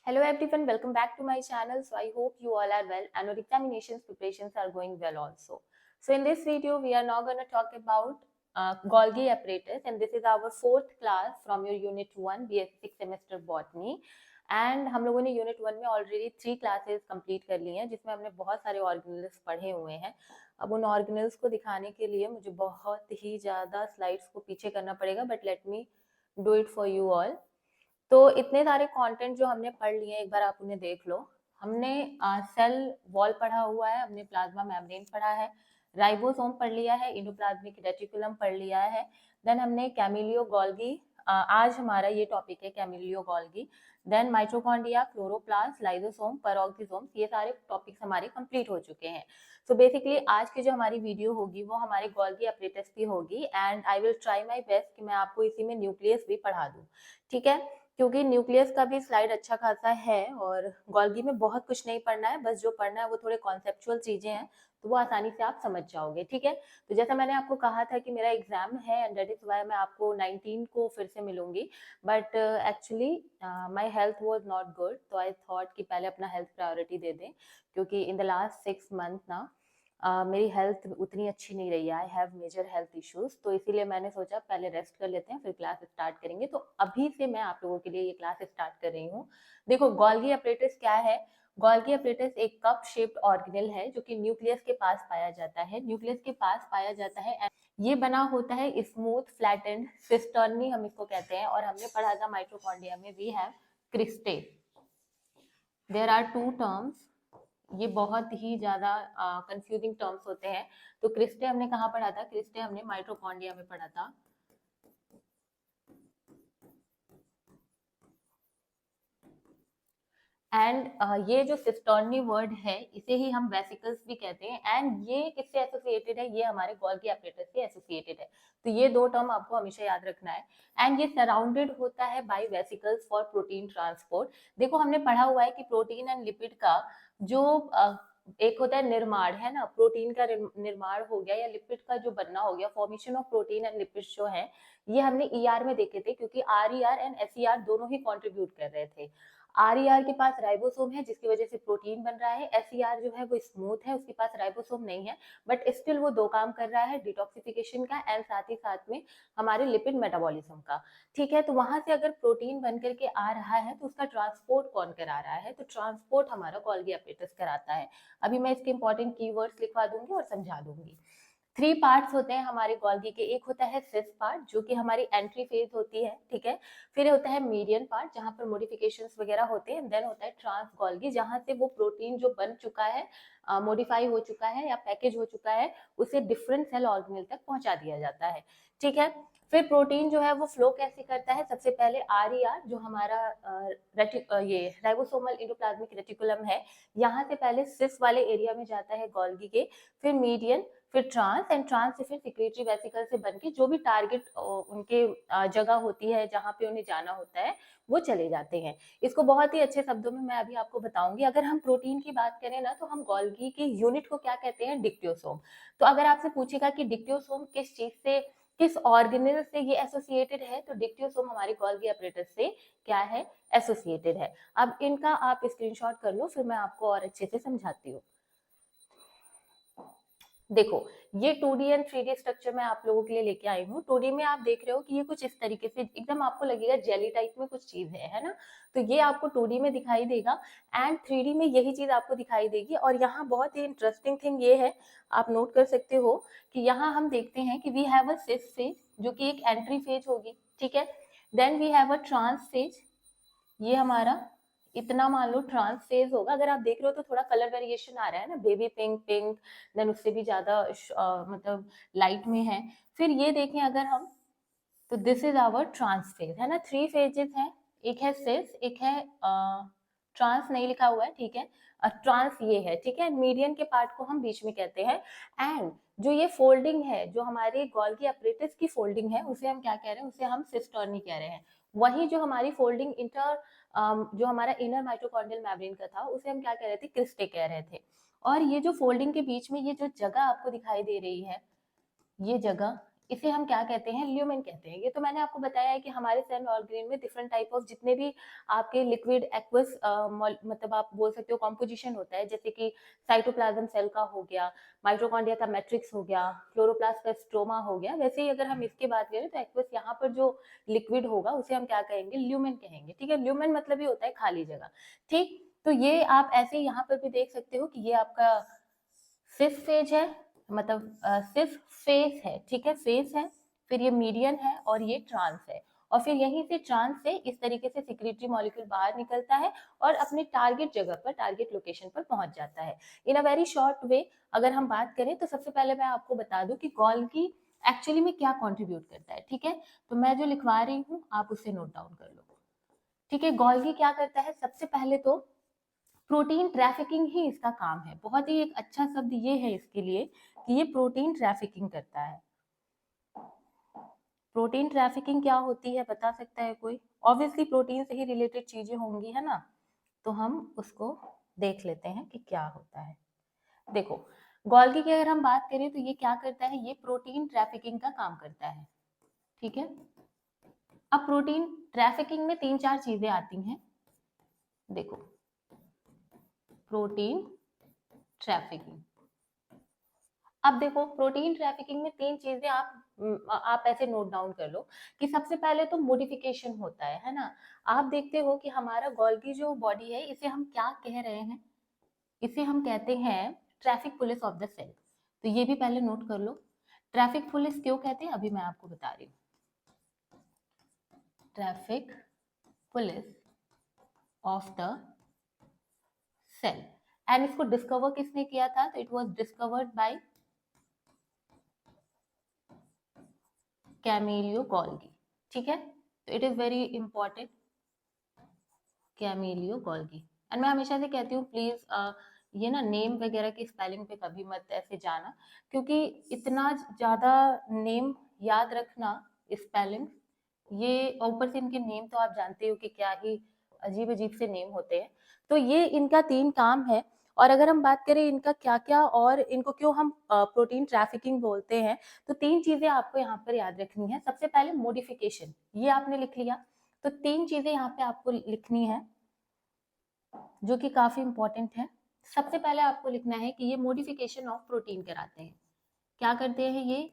Hello everyone, welcome back to my channel. So I hope you all are well and your examinations preparations are going well also. So in this video, we are now going to talk about Golgi apparatus, and this is our fourth class from your Unit 1 BSc 6th semester Botany. And हम लोगों ने unit 1 में already 3 classes complete कर ली हैं, जिसमें हमने बहुत सारे ऑर्गेनल्स पढ़े हुए हैं. अब उन ऑर्गेनल्स को दिखाने के लिए मुझे बहुत ही ज़्यादा स्लाइड्स को पीछे करना पड़ेगा, but let me do it for you all. तो इतने सारे कंटेंट जो हमने पढ़ लिए हैं, एक बार आप उन्हें देख लो. हमने सेल वॉल पढ़ा हुआ है, हमने प्लाज्मा मेम्ब्रेन पढ़ा है, राइबोसोम पढ़ लिया है, एंडोप्लाज्मिक रेटिकुलम पढ़ लिया है. देन हमने कैमिलियो गोल्गी, आज हमारा ये टॉपिक है Camillo Golgi. Then mitochondria, chloroplast, lysosome, peroxisome, ये सारे टॉपिक्स हमारे कंप्लीट हो चुके हैं. सो बेसिकली आज की जो हमारी वीडियो होगी वो हमारे गोल्गी अपरेटस की होगी, and I will try my best कि मैं आपको इसी में न्यूक्लियस भी पढ़ा दूं. ठीक है, क्योंकि न्यूक्लियस का भी स्लाइड अच्छा खासा है और गोल्गी में बहुत कुछ नहीं पढ़ना है, बस जो पढ़ना है वो थोड़े कॉन्सेप्चुअल चीजें हैं, तो वो आसानी से आप समझ जाओगे. ठीक है, तो जैसा मैंने आपको कहा था कि मेरा एग्जाम है एंड दैट इज वाई मैं आपको 19 को फिर से मिलूंगी, but actually my health was not good, तो आई थॉट कि पहले अपना हेल्थ प्रायोरिटी दे दें, क्योंकि इन द लास्ट 6 मंथ ना मेरी हेल्थ उतनी अच्छी नहीं रही है. I have major health issues, तो इसीलिए मैंने सोचा पहले रेस्ट कर लेते हैं, फिर क्लास स्टार्ट करेंगे. तो अभी से मैं आप लोगों के लिए ये क्लास स्टार्ट कर रही हूँ. देखो, गोल्गी अपरेटस क्या है. गोल्गी अपरेटस एक कप शेप्ड ऑर्गेनल है जो कि न्यूक्लियस के पास पाया जाता है. न्यूक्लियस के पास पाया जाता है, ये बना होता है स्मूथ फ्लैटेंड सिस्टर्नी हम इसको कहते हैं. और हमने पढ़ा था माइटोकॉन्ड्रिया में we have cristae. There are two terms, ये बहुत ही ज्यादा कंफ्यूजिंग टर्म्स होते हैं. तो क्रिस्टे हमने कहाँ पढ़ा था? क्रिस्टे हमने माइटोकॉन्ड्रिया में पढ़ा था. एंड ये जो सिस्टर्नी वर्ड है, इसे ही हम वेसिकल्स भी कहते हैं. एंड ये किससे एसोसिएटेड है? ये हमारे गोल्गी अपरेटस से एसोसिएटेड है. तो ये दो टर्म आपको हमेशा याद रखना है. एंड ये सराउंडेड होता है by vesicles for protein transport. देखो, हमने पढ़ा हुआ है कि प्रोटीन एंड लिपिड का जो एक होता है निर्माण, है ना, प्रोटीन का निर्माण हो गया या लिपिड का जो बनना हो गया, formation of protein and lipid जो है, ये हमने ईआर में देखे थे, क्योंकि आरईआर एंड एसईआर दोनों ही कंट्रीब्यूट कर रहे थे. आरईआर के पास राइबोसोम है जिसकी वजह से प्रोटीन बन रहा है. एसईआर जो है वो स्मूथ है, उसके पास राइबोसोम नहीं है, बट स्टिल वो दो काम कर रहा है, डिटॉक्सिफिकेशन का एंड साथ ही साथ में हमारे लिपिड मेटाबॉलिज्म का. ठीक है, तो वहां से अगर प्रोटीन बन करके आ रहा है तो उसका ट्रांसपोर्ट कौन करा रहा है? तो ट्रांसपोर्ट हमारा गोल्गी अपरेटस कराता है. अभी मैं इसके इंपॉर्टेंट कीवर्ड्स लिखवा दूंगी और समझा दूंगी. 3 पार्ट्स होते हैं हमारे गोल्गी के. एक होता है सिस पार्ट जो कि हमारी एंट्री फेज होती है. ठीक है, फिर होता है मीडियन पार्ट जहां पर मॉडिफिकेशंस वगैरह होते हैं. देन होता है ट्रांस गोल्गी जहां से वो प्रोटीन जो बन चुका है, मॉडिफाई हो चुका है या पैकेज हो चुका है, उसे डिफरेंट सेल ऑर्गेनल तक पहुंचा दिया जाता है. ठीक है, फिर प्रोटीन जो है वो फ्लो कैसे करता है? सबसे पहले आरईआर जो हमारा ये राइबोसोमल एंडोप्लाज्मिक रेटिकुलम है, यहाँ से पहले सिस वाले एरिया में जाता है गोल्गी के, फिर मीडियन, फिर ट्रांस, एंड ट्रांस से फिर सिक्रेटरी वेसिकल से बनके जो भी टारगेट उनके जगह होती है जहाँ पे उन्हें जाना होता है, वो चले जाते हैं. इसको बहुत ही अच्छे शब्दों में मैं अभी आपको बताऊंगी. अगर हम प्रोटीन की बात करें ना, तो हम गोल्गी के यूनिट को क्या कहते हैं? डिक्टियोसोम. तो अगर आपसे पूछेगा कि डिक्टियोसोम किस चीज से, किस ऑर्गेनल से ये एसोसिएटेड है, तो डिक्टियोसोम हमारे गोल्गी अपरेटस से क्या है? एसोसिएटेड है. अब इनका आप स्क्रीनशॉट कर लो, फिर मैं आपको और अच्छे से समझाती हूँ. देखो, ये 2D एंड 3D स्ट्रक्चर मैं आप लोगों के लिए लेके आई हूँ. 2D में आप देख रहे हो कि ये कुछ इस तरीके से एकदम आपको लगेगा जेली टाइप में कुछ चीज है ना. तो ये आपको 2D में दिखाई देगा एंड 3D में यही चीज आपको दिखाई देगी. और यहाँ बहुत ही इंटरेस्टिंग थिंग ये है, आप नोट कर सकते हो कि यहाँ हम देखते हैं कि we have a cis phase जो कि एक एंट्री फेज होगी. ठीक है, then we have a trans phase, ये हमारा इतना मान लो ट्रांस फेज होगा. अगर आप देख रहे हो तो थोड़ा कलर वेरिएशन आ रहा है ना, बेबी पिंक, पिंक, देन उससे भी ज्यादा मतलब लाइट में है. फिर ये देखें अगर हम, तो this is our trans phase, है ना. 3 फेजेस हैं, एक है सिस, एक है ट्रांस नहीं लिखा हुआ है. ठीक है, ट्रांस ये है. ठीक है, मीडियन के पार्ट को हम बीच में कहते हैं. एंड जो ये फोल्डिंग है, जो हमारे गोल्गी अपरेटस की फोल्डिंग है, उसे हम क्या कह रहे हैं? उसे हम सिस्टर्नी कह रहे हैं. वही जो हमारी फोल्डिंग इंटर जो हमारा इनर माइटोकॉन्ड्रियल मेम्ब्रेन का था, उसे हम क्या कह रहे थे? क्रिस्टे कह रहे थे. और ये जो फोल्डिंग के बीच में ये जो जगह आपको दिखाई दे रही है, ये जगह, इसे हम क्या कहते हैं, ल्यूमेन कहते हैं। ये तो मैंने आपको बताया है कि हमारे सेल ऑर्गेन में डिफरेंट टाइप ऑफ जितने भी आपके लिक्विड एक्वस मतलब आप बोल सकते हो कॉम्पोजिशन होता है, जैसे कि साइटोप्लाज्म सेल का हो गया, माइटोकॉन्ड्रिया का मैट्रिक्स हो गया, क्लोरोप्लास्ट का स्ट्रोमा हो गया। वैसे ही अगर हम इसकी बात करें तो एक्वस यहाँ पर जो लिक्विड होगा उसे हम क्या कहेंगे, ल्यूमेन कहेंगे। ठीक है, ल्यूमेन मतलब ही होता है खाली जगह। ठीक, तो ये आप ऐसे यहाँ पर भी देख सकते हो कि ये आपका सिस फेज है, मतलब सिस फेस है। ठीक है, फेस है, फिर ये मीडियन है और ये ट्रांस है। और फिर यहीं से ट्रांस से इस तरीके से सिक्रीटरी मॉलिक्यूल बाहर निकलता है और अपने टारगेट जगह पर, टारगेट लोकेशन पर पहुंच जाता है। इन अ वेरी शॉर्ट वे अगर हम बात करें तो सबसे पहले मैं आपको बता दूं कि गोल्गी एक्चुअली में क्या कंट्रीब्यूट करता है। ठीक है, तो मैं जो लिखवा रही हूँ आप उसे नोट डाउन कर लो। ठीक है, गोल्गी क्या करता है, सबसे पहले तो प्रोटीन ट्रैफिकिंग ही इसका काम है। बहुत ही एक अच्छा शब्द ये है इसके लिए कि ये प्रोटीन ट्रैफिकिंग करता है। प्रोटीन ट्रैफिकिंग क्या होती है बता सकता है कोई? ऑब्वियसली प्रोटीन से ही रिलेटेड चीजें होंगी, है ना, तो हम उसको देख लेते हैं कि क्या होता है। देखो, गोल्गी की अगर हम बात करें तो ये क्या करता है, ये प्रोटीन ट्रैफिकिंग का काम करता है। ठीक है, अब प्रोटीन ट्रैफिकिंग में 3-4 चीजें आती हैं। देखो, प्रोटीन ट्रैफिकिंग, अब देखो प्रोटीन ट्रैफिकिंग में 3 चीजें आप ऐसे नोट डाउन कर लो कि सबसे पहले तो मोडिफिकेशन होता है ना। आप देखते हो कि हमारा गोल्गी जो बॉडी है इसे हम क्या कह रहे हैं, इसे हम कहते हैं traffic police of the cell. तो ये भी पहले नोट कर लो। ट्रैफिक पुलिस क्यों कहते हैं अभी मैं आपको बता रही हूँ। Traffic police of the cell, and इसको डिस्कवर किसने किया था, तो it was discovered by Camillo Golgi. ठीक है, तो it is very important, Camillo Golgi. And मैं हमेशा से कहती हूँ प्लीज ये ना नेम वगैरह की स्पेलिंग पे कभी मत ऐसे जाना, क्योंकि इतना ज्यादा नेम याद रखना, स्पेलिंग, ये ऊपर से इनके नेम तो आप जानते हो कि क्या ही अजीब अजीब से नेम होते हैं। तो ये इनका 3 काम है। और अगर हम बात करें इनका क्या क्या और इनको क्यों हम प्रोटीन ट्रैफिकिंग बोलते हैं, तो 3 चीजें आपको यहाँ पर याद रखनी है। सबसे पहले मोडिफिकेशन, ये आपने लिख लिया, तो 3 चीजें यहाँ पे आपको लिखनी है जो कि काफी इंपॉर्टेंट है। सबसे पहले आपको लिखना है कि ये मोडिफिकेशन ऑफ प्रोटीन कराते हैं। क्या करते हैं ये,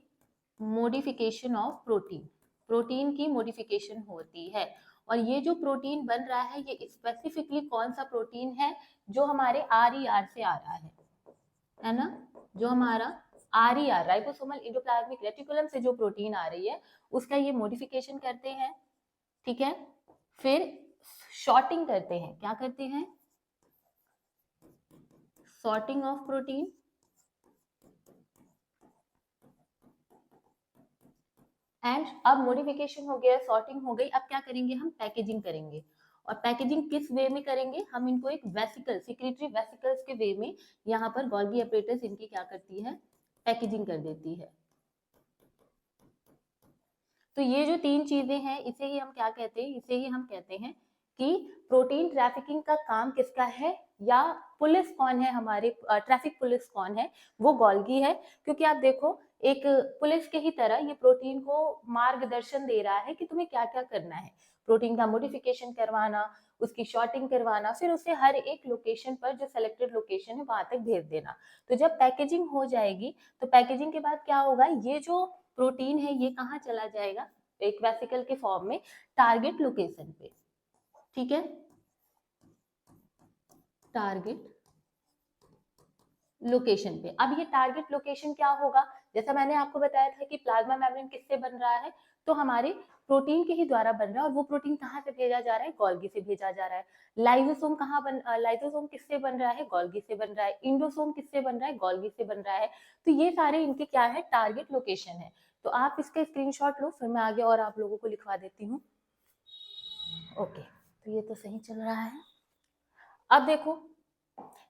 मोडिफिकेशन ऑफ प्रोटीन, प्रोटीन की मोडिफिकेशन होती है। और ये जो प्रोटीन बन रहा है ये स्पेसिफिकली कौन सा प्रोटीन है, जो हमारे RER से आ रहा है ना, जो हमारा RER राइबोसोमल एंडोप्लाज्मिक रेटिकुलम से जो प्रोटीन आ रही है उसका ये मोडिफिकेशन करते हैं। ठीक है, फिर शॉर्टिंग करते हैं, क्या करते हैं, सॉर्टिंग ऑफ प्रोटीन, एंड अब मॉडिफिकेशन हो गया, सॉर्टिंग हो गई, अब क्या करेंगे हम, पैकेजिंग करेंगे। और पैकेजिंग किस वे में करेंगे, हम इनको एक वेसिकल, सिक्रेटरी वेसिकल्स के वे में यहाँ पर गोल्गी एपरेटस इनकी क्या करती है, पैकेजिंग कर देती है। तो ये जो 3 चीजें हैं इसे ही हम क्या कहते हैं, इसे ही हम कहते हैं कि प्रोटीन ट्रैफिकिंग का काम किसका है, या पुलिस कौन है हमारे, ट्रैफिक पुलिस कौन है, वो गोल्गी है। क्योंकि आप देखो एक पुलिस के ही तरह ये प्रोटीन को मार्गदर्शन दे रहा है कि तुम्हें क्या क्या करना है, प्रोटीन का मॉडिफिकेशन करवाना, उसकी शॉर्टिंग करवाना, फिर उसे हर एक लोकेशन पर जो सेलेक्टेड लोकेशन है वहां तक भेज देना। तो जब पैकेजिंग हो जाएगी तो पैकेजिंग के बाद क्या होगा, ये जो प्रोटीन है ये कहाँ चला जाएगा, एक वेसिकल के फॉर्म में टारगेट लोकेशन पे। ठीक है, टारगेट लोकेशन पे। अब ये टारगेट लोकेशन क्या होगा, जैसा मैंने आपको बताया था कि प्लाज्मा मेम्ब्रेन किससे बन रहा है, तो हमारे प्रोटीन के ही द्वारा बन रहा है। और वो प्रोटीन कहाँ से भेजा जा रहा है, गोल्गी से भेजा जा रहा है। लाइसोसोम कहाँ बन, लाइसोसोम किससे बन रहा है, गोल्गी से बन रहा है। इंडोसोम किससे बन रहा है, गोल्गी से बन रहा है। तो ये सारे इनके क्या है, टारगेट लोकेशन है। तो आप इसका स्क्रीनशॉट लो, फिर मैं आगे और आप लोगों को लिखवा देती हूँ। ओके, तो ये तो सही चल रहा है। अब देखो,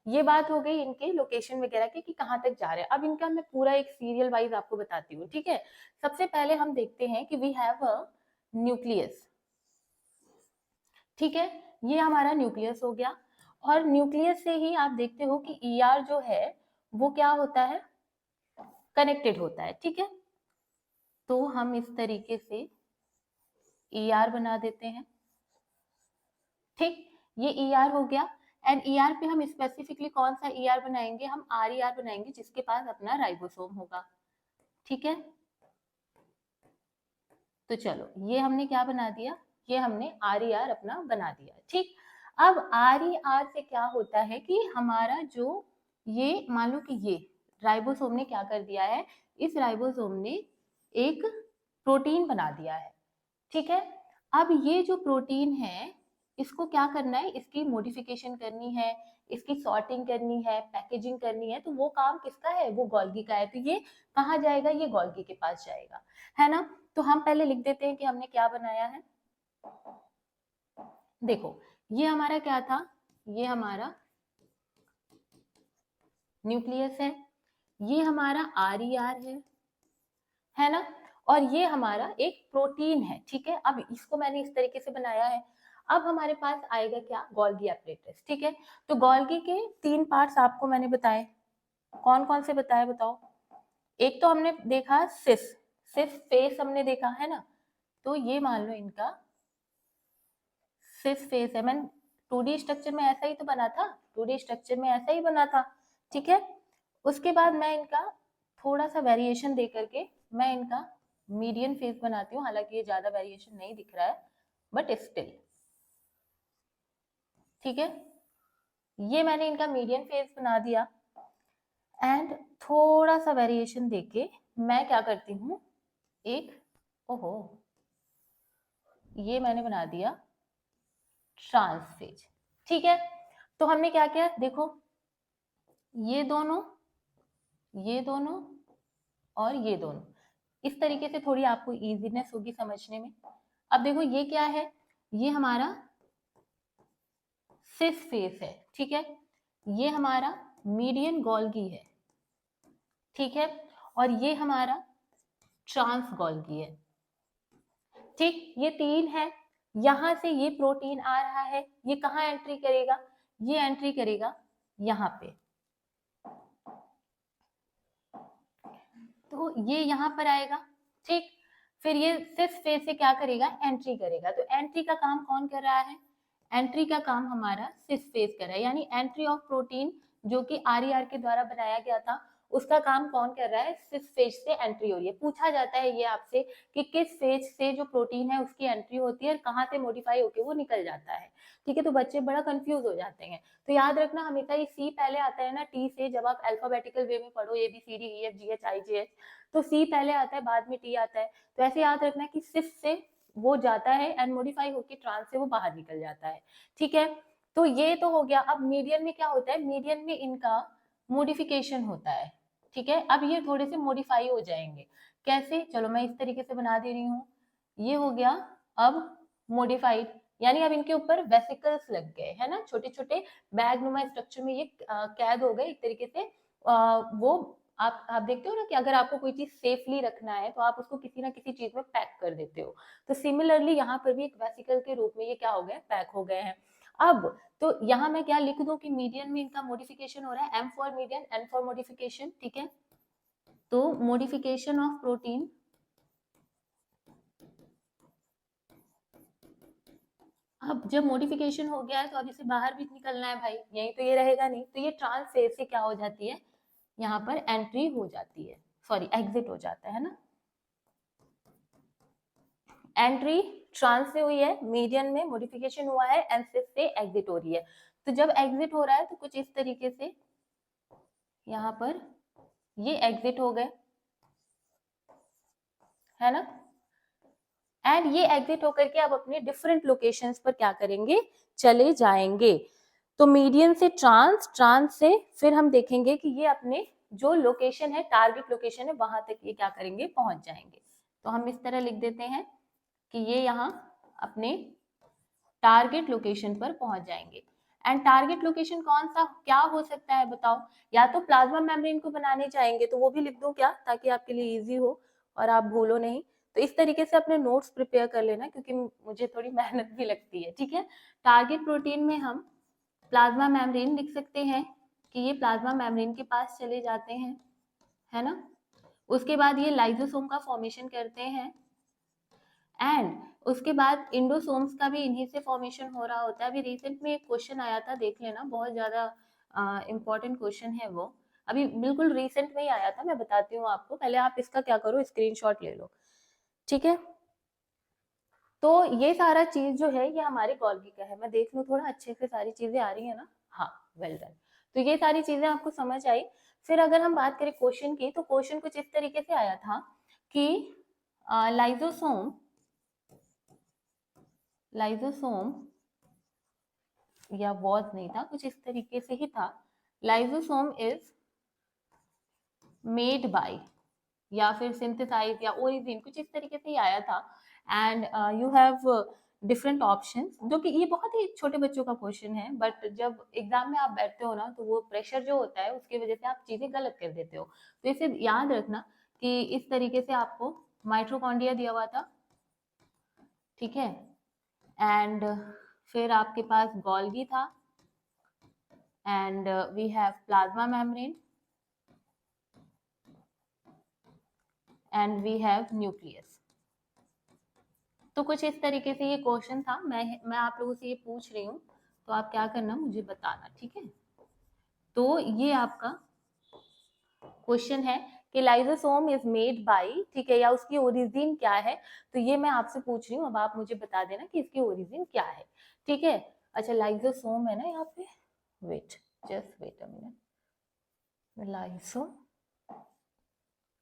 ये बात हो गई इनके लोकेशन वगैरह की कि कहाँ तक जा रहे हैं। अब इनका मैं पूरा एक सीरियल वाइज आपको बताती हूँ। ठीक है, सबसे पहले हम देखते हैं कि वी हैव अ न्यूक्लियस। ठीक है, ये हमारा न्यूक्लियस हो गया। और न्यूक्लियस से ही आप देखते हो कि ER जो है वो क्या होता है, कनेक्टेड होता है। ठीक है, तो हम इस तरीके से ER बना देते हैं। ठीक, ये ER हो गया। एंड ER पे हम स्पेसिफिकली कौन सा ER बनाएंगे, हम RER बनाएंगे जिसके पास अपना राइबोसोम होगा। ठीक है, तो चलो ये हमने क्या बना दिया, ये हमने RER अपना बना दिया। ठीक, अब RER से क्या होता है कि हमारा जो ये मान लो कि ये राइबोसोम ने क्या कर दिया है, इस राइबोसोम ने एक प्रोटीन बना दिया है। ठीक है, अब ये जो प्रोटीन है इसको क्या करना है, इसकी मॉडिफिकेशन करनी है, इसकी सॉर्टिंग करनी है, पैकेजिंग करनी है, तो वो काम किसका है, वो गोल्गी का है। तो ये कहाँ जाएगा, ये गोल्गी के पास जाएगा, है ना। तो हम पहले लिख देते हैं कि हमने क्या बनाया है। देखो ये हमारा क्या था, ये हमारा न्यूक्लियस है, ये हमारा RER है ना, और ये हमारा एक प्रोटीन है। ठीक है, अब इसको मैंने इस तरीके से बनाया है। अब हमारे पास आएगा क्या, गोल्गी एपरेटस। ठीक है, तो गोल्गी के 3 पार्ट्स आपको मैंने बताए, कौन कौन से बताए बताओ। एक तो हमने देखा सिस फेस हमने देखा है ना, तो ये मान लो इनका सिस फेस है। मैंने 2D स्ट्रक्चर में ऐसा ही तो बना था, 2D स्ट्रक्चर में ऐसा ही बना था। ठीक है, उसके बाद मैं इनका थोड़ा सा वेरिएशन दे करके मैं इनका मीडियन फेस बनाती हूँ। हालांकि ये ज्यादा वेरिएशन नहीं दिख रहा है, बट स्टिल ठीक है, ये मैंने इनका मीडियन फेस बना दिया। एंड थोड़ा सा वेरिएशन देके मैं क्या करती हूँ, एक ओहो ये मैंने बना दिया ट्रांस फेज। ठीक है, तो हमने क्या किया, देखो ये दोनों, ये दोनों और ये दोनों, इस तरीके से थोड़ी आपको इजीनेस होगी समझने में। अब देखो ये क्या है, ये हमारा सिस फेस है। ठीक है, ये हमारा मीडियन गोल्गी है। ठीक है, और ये हमारा ट्रांस गोल्गी है। ठीक, ये 3 है। यहां से ये प्रोटीन आ रहा है, ये कहाँ एंट्री करेगा, ये एंट्री करेगा यहाँ पे। तो ये यहाँ पर आएगा। ठीक, फिर ये सिस फेज से क्या करेगा, एंट्री करेगा। तो एंट्री का काम कौन कर रहा है, एंट्री का काम हमारा सिस फेज कर रहा है, यानी एंट्री ऑफ प्रोटीन जो कि RER के द्वारा बनाया गया था, उसका काम कौन कर रहा है, सिस फेज से एंट्री हो रही है। पूछा जाता है ये आपसे कि किस फेज से जो प्रोटीन है उसकी एंट्री होती है और कहाँ से मॉडिफाई होकर वो निकल जाता है। ठीक है, तो बच्चे बड़ा कंफ्यूज हो जाते हैं। तो याद रखना हमेशा ये सी पहले आता है ना, टी से, जब आप अल्फाबेटिकल वे में पढ़ो ABCDEFGHIJH, तो सी पहले आता है बाद में टी आता है। तो ऐसे याद रखना कि सिस से वो जाता है एंड मॉडिफाई होकर ट्रांस से वो बाहर निकल जाता है। ठीक है, तो ये तो हो गया। अब मीडियन में क्या होता है, मीडियन में इनका मॉडिफिकेशन होता है। ठीक है, अब ये थोड़े से मॉडिफाई हो जाएंगे। कैसे, चलो मैं इस तरीके से बना दे रही हूँ, ये हो गया अब मॉडिफाइड, यानी अब इनके ऊपर वेसिकल्स लग गए, है ना, छोटे छोटे बैग नुमा स्ट्रक्चर में ये कैद हो गए एक तरीके से। वो आप देखते हो ना कि अगर आपको कोई चीज सेफली रखना है तो आप उसको किसी ना किसी चीज में पैक कर देते हो। तो सिमिलरली यहाँ पर भी एक वेसिकल के रूप में ये क्या हो गए, पैक हो गए हैं। अब तो यहाँ मैं क्या लिख दूं कि मीडियन में इनका मॉडिफिकेशन हो रहा है, M for median, N for modification. ठीक है, तो मॉडिफिकेशन ऑफ प्रोटीन, अब जब मॉडिफिकेशन हो गया है तो अब इसे बाहर भी निकलना है भाई, यही तो ये रहेगा नहीं। तो ये ट्रांस फेज से क्या हो जाती है, यहाँ पर एंट्री हो जाती है, सॉरी एग्जिट हो जाता है ना। एंट्री ट्रांस से हुई है, मीडियन में मॉडिफिकेशन हुआ है, एंड सिस से एग्जिट हो रही है। तो जब एग्जिट हो रहा है तो कुछ इस तरीके से यहाँ पर ये एग्जिट हो गए, है ना। एंड ये एग्जिट होकर के अब अपने डिफरेंट लोकेशंस पर क्या करेंगे, चले जाएंगे। तो मीडियन से ट्रांस, ट्रांस से फिर हम देखेंगे कि ये अपने जो लोकेशन है, टारगेट लोकेशन है, वहां तक ये क्या करेंगे, पहुंच जाएंगे। तो हम इस तरह लिख देते हैं कि ये यहाँ अपने टारगेट लोकेशन पर पहुंच जाएंगे। एंड टारगेट लोकेशन कौन सा क्या हो सकता है बताओ, या तो प्लाज्मा मेम्ब्रेन को बनाने चाहेंगे तो वो भी लिख दूं क्या, ताकि आपके लिए इजी हो और आप भूलो नहीं। तो इस तरीके से अपने नोट्स प्रिपेयर कर लेना, क्योंकि मुझे थोड़ी मेहनत भी लगती है। ठीक है, टारगेट प्रोटीन में हम प्लाज्मा मेम्ब्रेन लिख सकते हैं कि ये प्लाज्मा मेम्ब्रेन के पास चले जाते हैं, है ना। उसके बाद ये लाइजोसोम का फॉर्मेशन करते हैं, एंड उसके बाद इंडोसोम्स का भी इन्हीं से फॉर्मेशन हो रहा होता है। अभी रिसेंट में एक क्वेश्चन आया था, देख लेना, बहुत ज्यादा इंपॉर्टेंट क्वेश्चन है वो, अभी बिल्कुल रिसेंट में ही आया था, मैं बताती हूँ आपको, पहले आप इसका क्या करो, स्क्रीनशॉट ले लो, ठीक है। तो ये सारा चीज जो है ये हमारे गोल्गी का है। मैं देख लूँ थोड़ा अच्छे से सारी चीजें आ रही है ना, हाँ, वेल डन। तो ये सारी चीजें आपको समझ आई। फिर अगर हम बात करें क्वेश्चन की, तो क्वेश्चन कुछ इस तरीके से आया था कि लाइजोसोम लाइजोसोम या वॉज नहीं था, कुछ इस तरीके से ही था, लाइजोसोम इज मेड बाय, या फिर सिंथेसाइज या ओरिजिन, कुछ इस तरीके से ही आया था। And you have different options, जो कि ये बहुत ही छोटे बच्चों का क्वेश्चन है, बट जब एग्जाम में आप बैठते हो ना, तो वो प्रेशर जो होता है उसकी वजह से आप चीजें गलत कर देते हो। तो इसे याद रखना कि इस तरीके से आपको माइटोकॉन्ड्रिया दिया हुआ था, ठीक है, एंड फिर आपके पास गोल्गी था, and we have plasma membrane, and we have nucleus. तो कुछ इस तरीके से ये क्वेश्चन था, मैं आप लोगों से ये पूछ रही हूँ, तो आप क्या करना, मुझे बताना, ठीक है। तो ये आपका क्वेश्चन है कि लाइजोसोम इज मेड बाय, ठीक है, या उसकी ओरिजिन क्या है। तो ये मैं आपसे पूछ रही हूँ, अब आप मुझे बता देना कि इसकी ओरिजिन क्या है, ठीक है। अच्छा, लाइजोसोम है ना यहाँ पे, wait, just wait a minute,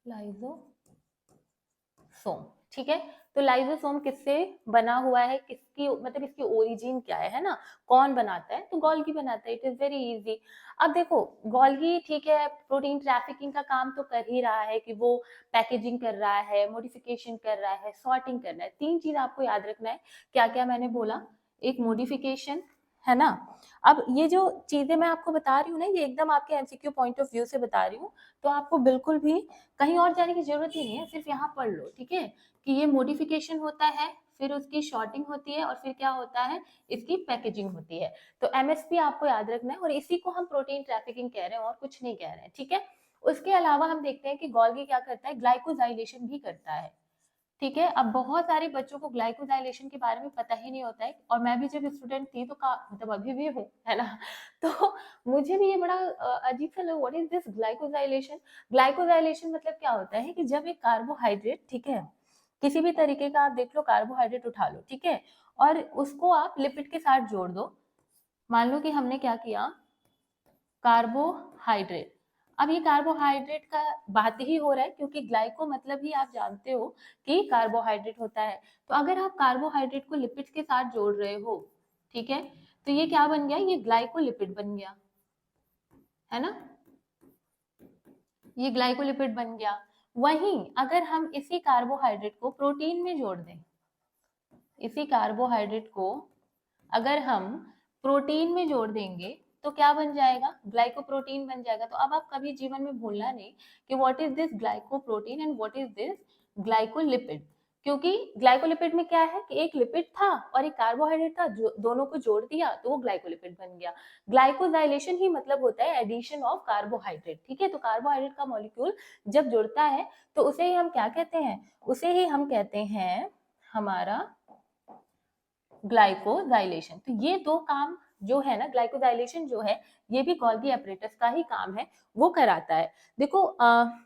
lysosome, ठीक है। तो लाइजोसोम किससे बना हुआ है, किसकी मतलब इसकी ओरिजिन क्या है ना, कौन बनाता है, तो गोल्गी बनाता है, इट इज वेरी इजी। अब देखो, गोल्गी ठीक है, प्रोटीन ट्रैफिकिंग का काम तो कर ही रहा है, कि वो पैकेजिंग कर रहा है, मॉडिफिकेशन कर रहा है, सॉर्टिंग कर रहा है। तीन चीज आपको याद रखना है, क्या क्या मैंने बोला, एक मॉडिफिकेशन, है ना। अब ये जो चीजें मैं आपको बता रही हूँ ना, ये एकदम आपके एमसीक्यू पॉइंट ऑफ व्यू से बता रही हूँ, तो आपको बिल्कुल भी कहीं और जाने की जरूरत ही नहीं है, सिर्फ यहाँ पढ़ लो, ठीक है, कि ये मॉडिफिकेशन होता है, फिर उसकी शॉर्टिंग होती है, और फिर क्या होता है, इसकी पैकेजिंग होती है। तो एमएसपी आपको याद रखना है, और इसी को हम प्रोटीन ट्रैफिकिंग कह रहे हैं, और कुछ नहीं कह रहे हैं, ठीक है। उसके अलावा हम देखते हैं कि गोल्गी क्या करता है, ग्लाइकोजाइलेशन भी करता है, ठीक है। अब बहुत सारे बच्चों को ग्लाइकोजाइलेशन के बारे में पता ही नहीं होता है, और मैं भी जब स्टूडेंट थी तो मतलब अभी भी हूँ, है ना, तो मुझे भी ये बड़ा अजीब सा लगा, व्हाट इज दिस ग्लाइकोजाइलेशन। ग्लाइकोजाइलेशन मतलब क्या होता है कि जब एक कार्बोहाइड्रेट, ठीक है, किसी भी तरीके का आप देख लो, कार्बोहाइड्रेट उठा लो, ठीक है, और उसको आप लिपिड के साथ जोड़ दो। मान लो कि हमने क्या किया, कार्बोहाइड्रेट। अब ये कार्बोहाइड्रेट का बात ही हो रहा है, क्योंकि ग्लाइको मतलब ही आप जानते हो कि कार्बोहाइड्रेट होता है। तो अगर आप कार्बोहाइड्रेट को लिपिड के साथ जोड़ रहे हो, ठीक है, तो ये क्या बन गया, ये ग्लाइकोलिपिड बन गया, है ना, ये ग्लाइकोलिपिड बन गया। वहीं अगर हम इसी कार्बोहाइड्रेट को प्रोटीन में जोड़ दें, इसी कार्बोहाइड्रेट को अगर हम प्रोटीन में जोड़ देंगे, तो क्या बन जाएगा, ग्लाइकोप्रोटीन बन जाएगा। तो अब आप कभी जीवन में भूलना नहीं कि what is this glycoprotein and what is this glycolipid. क्योंकि ग्लाइकोलिपिड में क्या है कि एक लिपिड था और एक कार्बोहाइड्रेट था, जो दोनों को जोड़ दिया तो वो ग्लाइकोलिपिड बन गया। ग्लाइकोजाइलेशन ही मतलब होता है एडिशन ऑफ कार्बोहाइड्रेट, ठीक है। तो कार्बोहाइड्रेट का मॉलिक्यूल जब जुड़ता है तो उसे ही हम क्या कहते हैं, उसे ही हम कहते हैं हमारा ग्लाइकोजाइलेशन। तो ये दो काम जो है ना, ग्लाइकोजाइलेशन जो है, ये भी गोल्गी एपरेटस का ही काम है, वो कराता है। देखो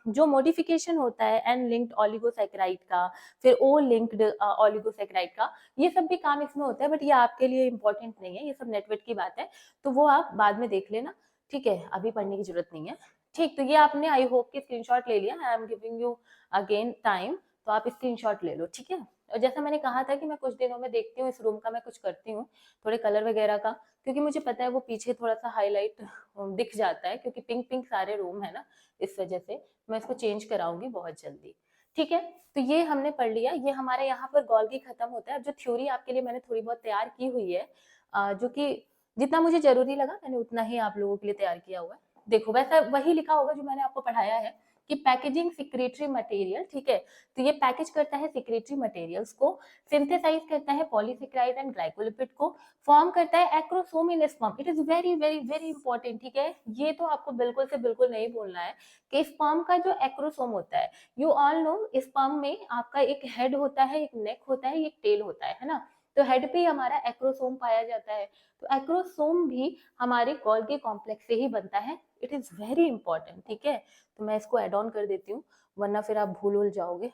जो मॉडिफिकेशन होता है एन लिंक्ड ओलिगोसैकेराइड का, फिर ओ लिंक्ड ओलिगोसैकेराइड का, ये सब भी काम इसमें होता है, बट ये आपके लिए इंपॉर्टेंट नहीं है, ये सब नेटवर्क की बात है, तो वो आप बाद में देख लेना, ठीक है, अभी पढ़ने की जरूरत नहीं है। ठीक, तो ये आपने आई होप कि स्क्रीनशॉट ले लिया, I am giving you again time, तो आप स्क्रीनशॉट ले लो, ठीक है। और जैसा मैंने कहा था कि मैं कुछ दिनों में देखती हूँ इस रूम का, मैं कुछ करती हूँ थोड़े कलर वगैरह का, क्योंकि मुझे पता है वो पीछे थोड़ा सा हाईलाइट दिख जाता है, क्योंकि पिंक पिंक सारे रूम है ना, इस वजह से मैं इसको चेंज कराऊंगी बहुत जल्दी, ठीक है। तो ये हमने पढ़ लिया, ये हमारे यहाँ पर गोल्गी खत्म होता है। जो थ्योरी आपके लिए मैंने थोड़ी बहुत तैयार की हुई है, जो कि जितना मुझे जरूरी लगा मैंने उतना ही आप लोगों के लिए तैयार किया हुआ है। देखो, वैसा वही लिखा होगा जो मैंने आपको पढ़ाया है, कि पैकेजिंग सिक्रेटरी मटेरियल, ठीक है, तो ये पैकेज करता है सिक्रेटरी मटेरियल्स को, सिंथेसाइज करता है पॉलीसेकेराइड एंड ग्लाइकोलिपिड को, फॉर्म करता है acrosome in sperm. It is very very very important, ठीक है, ये तो आपको बिल्कुल से बिल्कुल नहीं भूलना है कि स्पर्म का जो एक्रोसोम होता है, यू ऑल नो स्पर्म में आपका एक हेड होता है, एक नेक होता है, एक टेल होता है ना, तो हेड पे ही हमारा एक्रोसोम पाया जाता है, तो एक्रोसोम भी हमारे गोल्गी कॉम्प्लेक्स से ही बनता है। इट इज वेरी इंपॉर्टेंट, ठीक है, तो मैं इसको एड ऑन कर देती हूँ वरना फिर आप भूल जाओगे।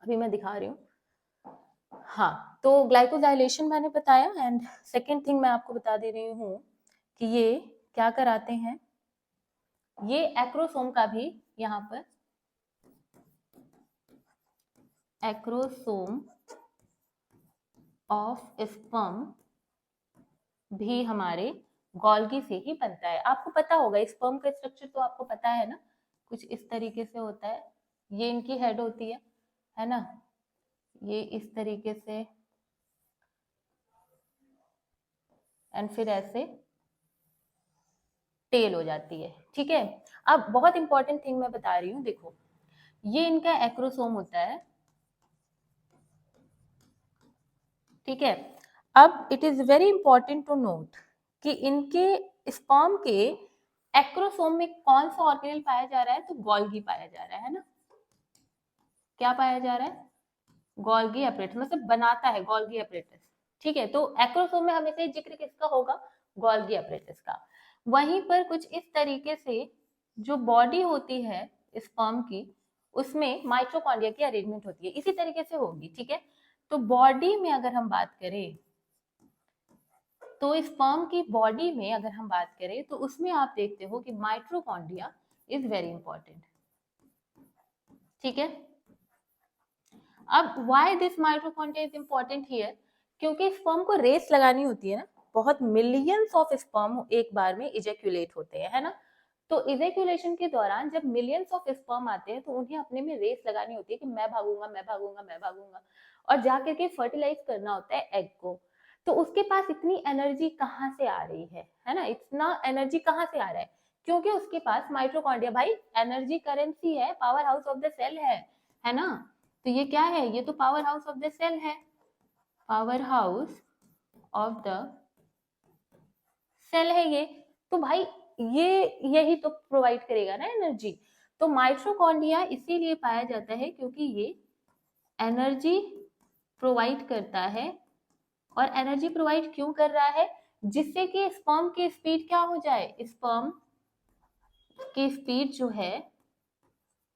अभी मैं दिखा रही हूँ। हाँ, तो ग्लाइकोजाइलेशन मैंने बताया, एंड सेकेंड थिंग मैं आपको बता दे रही हूँ कि ये क्या कराते हैं, ये एक्रोसोम का भी यहाँ पर एक्रोसोम ऑफ स्पर्म भी हमारे गोल्गी से ही बनता है। आपको पता होगा स्पर्म का स्ट्रक्चर तो आपको पता है ना, कुछ इस तरीके से होता है, ये इनकी हेड होती है ना, ये इस तरीके से, एंड फिर ऐसे टेल हो जाती है, ठीक है। अब बहुत इंपॉर्टेंट थिंग मैं बता रही हूँ, देखो ये इनका एक्रोसोम होता है, ठीक है। अब it is very important to note कि इनके स्पर्म के एक्रोसोम में कौन सा ऑर्गेनेल पाया जा रहा है, तो गोल्गी पाया जा रहा है ना, क्या पाया जा रहा है, गोल्गी एपरेटस, मतलब बनाता है गोल्गी एपरेटस, ठीक है, तो एक्रोसोम में हमेशा जिक्र किसका होगा, गोल्गी एपरेटस का। वहीं पर कुछ इस तरीके से जो बॉडी होती है स्पर्म की, उसमें माइटोकॉन्ड्रिया की अरेंजमेंट होती है, इसी तरीके से होगी, ठीक है। तो बॉडी में अगर हम बात करें, तो स्पर्म की बॉडी में अगर हम बात करें तो उसमें आप देखते हो कि माइटोकॉन्ड्रिया इज वेरी इंपॉर्टेंट, ठीक है। अब why this mitochondria is important here, क्योंकि स्पर्म को रेस लगानी होती है ना, बहुत मिलियंस ऑफ स्पर्म एक बार में इजेक्यूलेट होते हैं, है ना, तो इजेक्यूलेशन के दौरान जब मिलियंस ऑफ स्पर्म आते हैं तो उन्हें अपने में रेस लगानी होती है कि मैं भागूंगा, मैं भागूंगा, मैं भागूंगा, और जाकर के फर्टिलाइज करना होता है एग को। तो उसके पास इतनी एनर्जी कहाँ से आ रही है ना, इतना एनर्जी कहाँ से आ रहा है, क्योंकि उसके पास माइटोकॉन्ड्रिया, भाई एनर्जी करेंसी है, power house of the cell है ना, तो ये क्या है, ये तो power house of the cell है, power house of the cell है ये, तो भाई ये यही तो प्रोवाइड करेगा ना एनर्जी। तो माइटोकॉन्ड्रिया इसीलिए पाया जाता है क्योंकि ये एनर्जी प्रोवाइड करता है, और एनर्जी प्रोवाइड क्यों कर रहा है, जिससे कि स्पर्म की स्पीड क्या हो जाए, स्पर्म की स्पीड जो है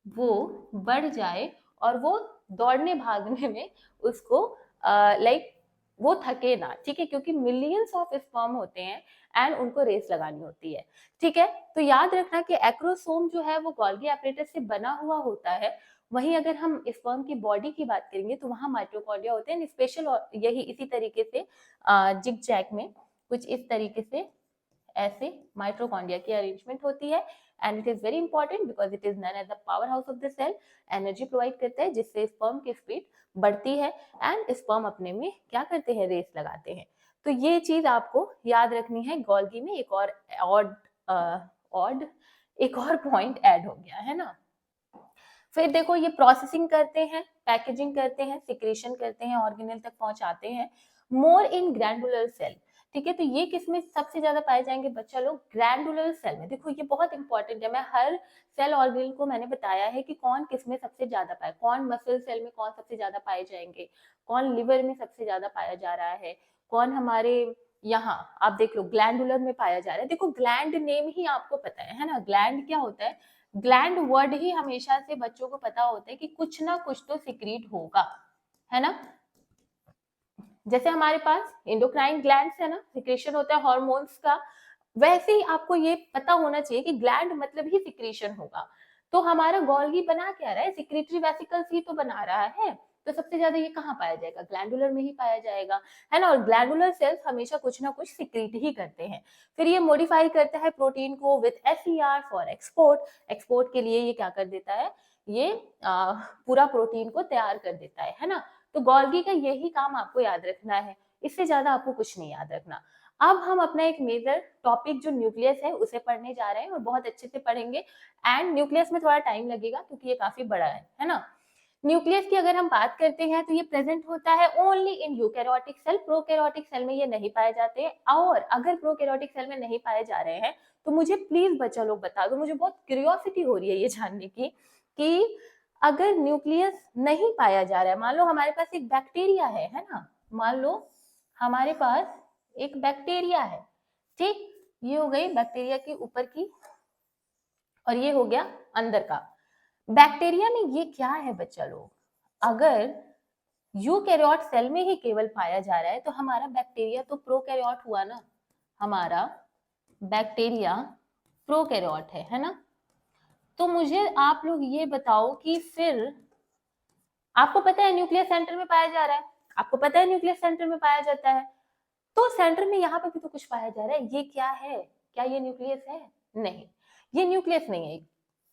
वो बढ़ जाए और वो दौड़ने भागने में उसको लाइक वो थके ना, ठीक है, क्योंकि मिलियंस ऑफ स्पर्म होते हैं एंड उनको रेस लगानी होती है, ठीक है। तो याद रखना कि एक्रोसोम जो है वो गोल्गी एपरेटस से बना हुआ होता है, वहीं अगर हम स्पर्म की बॉडी की बात करेंगे तो वहां माइटोकॉन्ड्रिया होते हैं स्पेशल, यही इसी तरीके से जिग जैग में कुछ इस तरीके से ऐसे माइटोकॉन्ड्रिया की अरेंजमेंट होती है, and it is very important because it is known as the power house of the cell, energy provide करता है जिससे स्पर्म की स्पीड बढ़ती है एंड स्पर्म अपने में क्या करते हैं, रेस लगाते हैं। तो ये चीज आपको याद रखनी है। गोल्गी में एक और ऑड एक और पॉइंट ऐड हो गया है ना। फिर देखो ये प्रोसेसिंग करते हैं, पैकेजिंग करते हैं, सिक्रेशन करते हैं, ऑर्गेनेल तक पहुंचाते हैं, मोर इन ग्रैंडुलर सेल, ठीक है। तो ये किसमें सबसे ज्यादा पाए जाएंगे बच्चा लोग, ग्रैंडुलर सेल में। देखो ये बहुत इंपॉर्टेंट है, मैं हर सेल ऑर्गेनेल को मैंने बताया है कि कौन किसमें सबसे ज्यादा पाए, कौन मसल सेल में कौन सबसे ज्यादा पाए जाएंगे, कौन लिवर में सबसे ज्यादा पाया जा रहा है, कौन हमारे यहाँ आप देख लो ग्लैंडुलर में पाया जा रहा है। देखो ग्लैंड नेम ही आपको पता है ना, ग्लैंड क्या होता है, ग्लैंड वर्ड ही हमेशा से बच्चों को पता होता है कि कुछ ना कुछ तो सिक्रीट होगा, है ना। जैसे हमारे पास एंडोक्राइन ग्लैंड्स है ना, सिक्रेशन होता है हार्मोन्स का, वैसे ही आपको ये पता होना चाहिए कि ग्लैंड मतलब ही सिक्रेशन होगा। तो हमारा गोल्गी बना क्या रहा है, सिक्रेटरी वेसिकल्स ही तो बना रहा है, तो सबसे ज्यादा ये कहाँ पाया जाएगा, ग्लैंडुलर में ही पाया जाएगा, है ना। और ग्लैंडुलर सेल्स हमेशा कुछ ना कुछ सिक्रीट ही करते हैं। फिर ये मॉडिफाई करता है प्रोटीन को with SER for export, export के लिए ये क्या कर देता है, ये पूरा प्रोटीन को तैयार कर देता है ना। तो गोल्गी का यही काम आपको याद रखना है, इससे ज्यादा आपको कुछ नहीं याद रखना। अब हम अपना एक मेजर टॉपिक जो न्यूक्लियस है उसे पढ़ने जा रहे हैं और बहुत अच्छे से पढ़ेंगे। एंड न्यूक्लियस में थोड़ा टाइम लगेगा क्योंकि ये काफी बड़ा है ना। न्यूक्लियस की अगर हम बात करते हैं तो ये प्रेजेंट होता है only in eukaryotic cell, prokaryotic cell में ये नहीं पाए जाते हैं। और अगर प्रोकैरियोटिक सेल में नहीं पाए जा रहे हैं तो मुझे प्लीज बच्चा लोग बता दो, मुझे बहुत क्यूरियोसिटी हो रही है ये जानने की कि अगर न्यूक्लियस नहीं पाया जा रहा है, मान लो हमारे पास एक बैक्टीरिया है ना, मान लो हमारे पास एक बैक्टीरिया है, ठीक, ये हो गई बैक्टीरिया की ऊपर की और ये हो गया अंदर का। बैक्टीरिया में ये क्या है बच्चा लोग, अगर यूकैरियोट सेल में ही केवल पाया जा रहा है तो हमारा बैक्टीरिया तो प्रोकैरियोट हुआ ना, हमारा बैक्टीरिया प्रोकैरियोट है ना। तो मुझे आप लोग ये बताओ कि फिर आपको पता है न्यूक्लियस सेंटर में पाया जा रहा है, आपको पता है न्यूक्लियस सेंटर में पाया जाता है, तो सेंटर में यहाँ पे भी तो कुछ पाया जा रहा है, ये क्या है, क्या ये न्यूक्लियस है? नहीं, ये न्यूक्लियस नहीं है।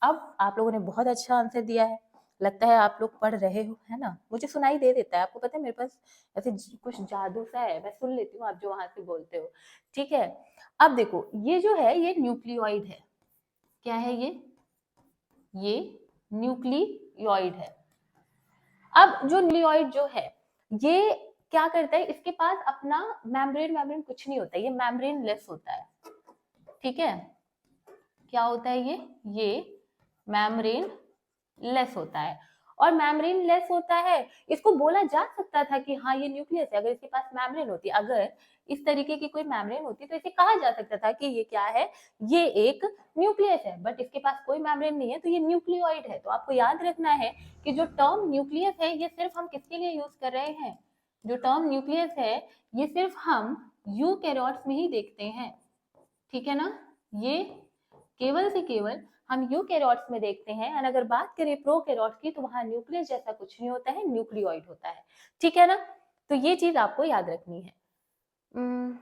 अब आप लोगों ने बहुत अच्छा आंसर दिया है, लगता है आप लोग पढ़ रहे हो, है ना, मुझे सुनाई दे देता है, आपको पता है मेरे पास ऐसे कुछ जादू सा है, मैं सुन लेती हूँ आप जो वहां से बोलते हो, ठीक है। अब देखो ये जो है ये न्यूक्लियोइड है, क्या है ये न्यूक्लियोइड है। अब जो न्यूक्लियोइड जो है ये क्या करता है, इसके पास अपना मेम्ब्रेन कुछ नहीं होता है, ये मेम्ब्रेन लेस होता है, ठीक है, क्या होता है ये मेम्ब्रेन लेस होता है। और मेम्ब्रेन लेस होता है, इसको बोला जा सकता था कि हाँ ये न्यूक्लियस है, अगर इसके पास मेम्ब्रेन होती, अगर इस तरीके की कोई मेम्ब्रेन होती तो इसे कहा जा सकता था कि ये क्या है, ये एक न्यूक्लियस है, बट इसके पास कोई मेम्ब्रेन नहीं है तो ये न्यूक्लियोइड है। तो आपको याद रखना है कि जो टर्म न्यूक्लियस है ये सिर्फ हम किसके लिए यूज कर रहे हैं, जो टर्म न्यूक्लियस है ये सिर्फ हम यूकैरियोट्स में ही देखते हैं, ठीक है ना, ये केवल से केवल हम यूकैरियोट्स में देखते हैं। और अगर बात करें प्रोकैरियोट की तो वहां न्यूक्लियस जैसा कुछ नहीं होता है, न्यूक्लियोइड होता है, ठीक है ना। तो ये चीज आपको याद रखनी है।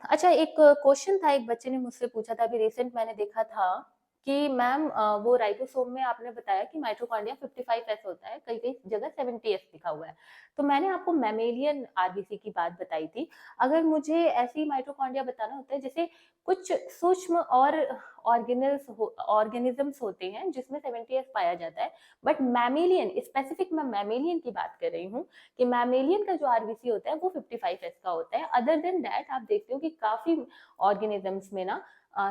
अच्छा, एक क्वेश्चन था, एक बच्चे ने मुझसे पूछा था, अभी रिसेंट मैंने देखा था कि मैम वो राइबोसोम में आपने बताया कि माइटोकॉन्ड्रिया 55S होता है, कई कई जगह 70S लिखा हुआ है, तो मैंने आपको मैमेलियन आरबीसी की बात बताई थी। अगर मुझे ऐसी माइटोकॉन्ड्रिया बताना होता है जैसे कुछ सूक्ष्म और ऑर्गेनिजम्स होते हैं जिसमें 70S पाया जाता है, बट मैमेलियन स्पेसिफिक मैं मैमेलियन की बात कर रही हूँ कि मैमेलियन का जो आरबीसी होता है वो 55S का होता है। अदर देन दैट आप देखते हो कि काफी ऑर्गेनिजम्स में ना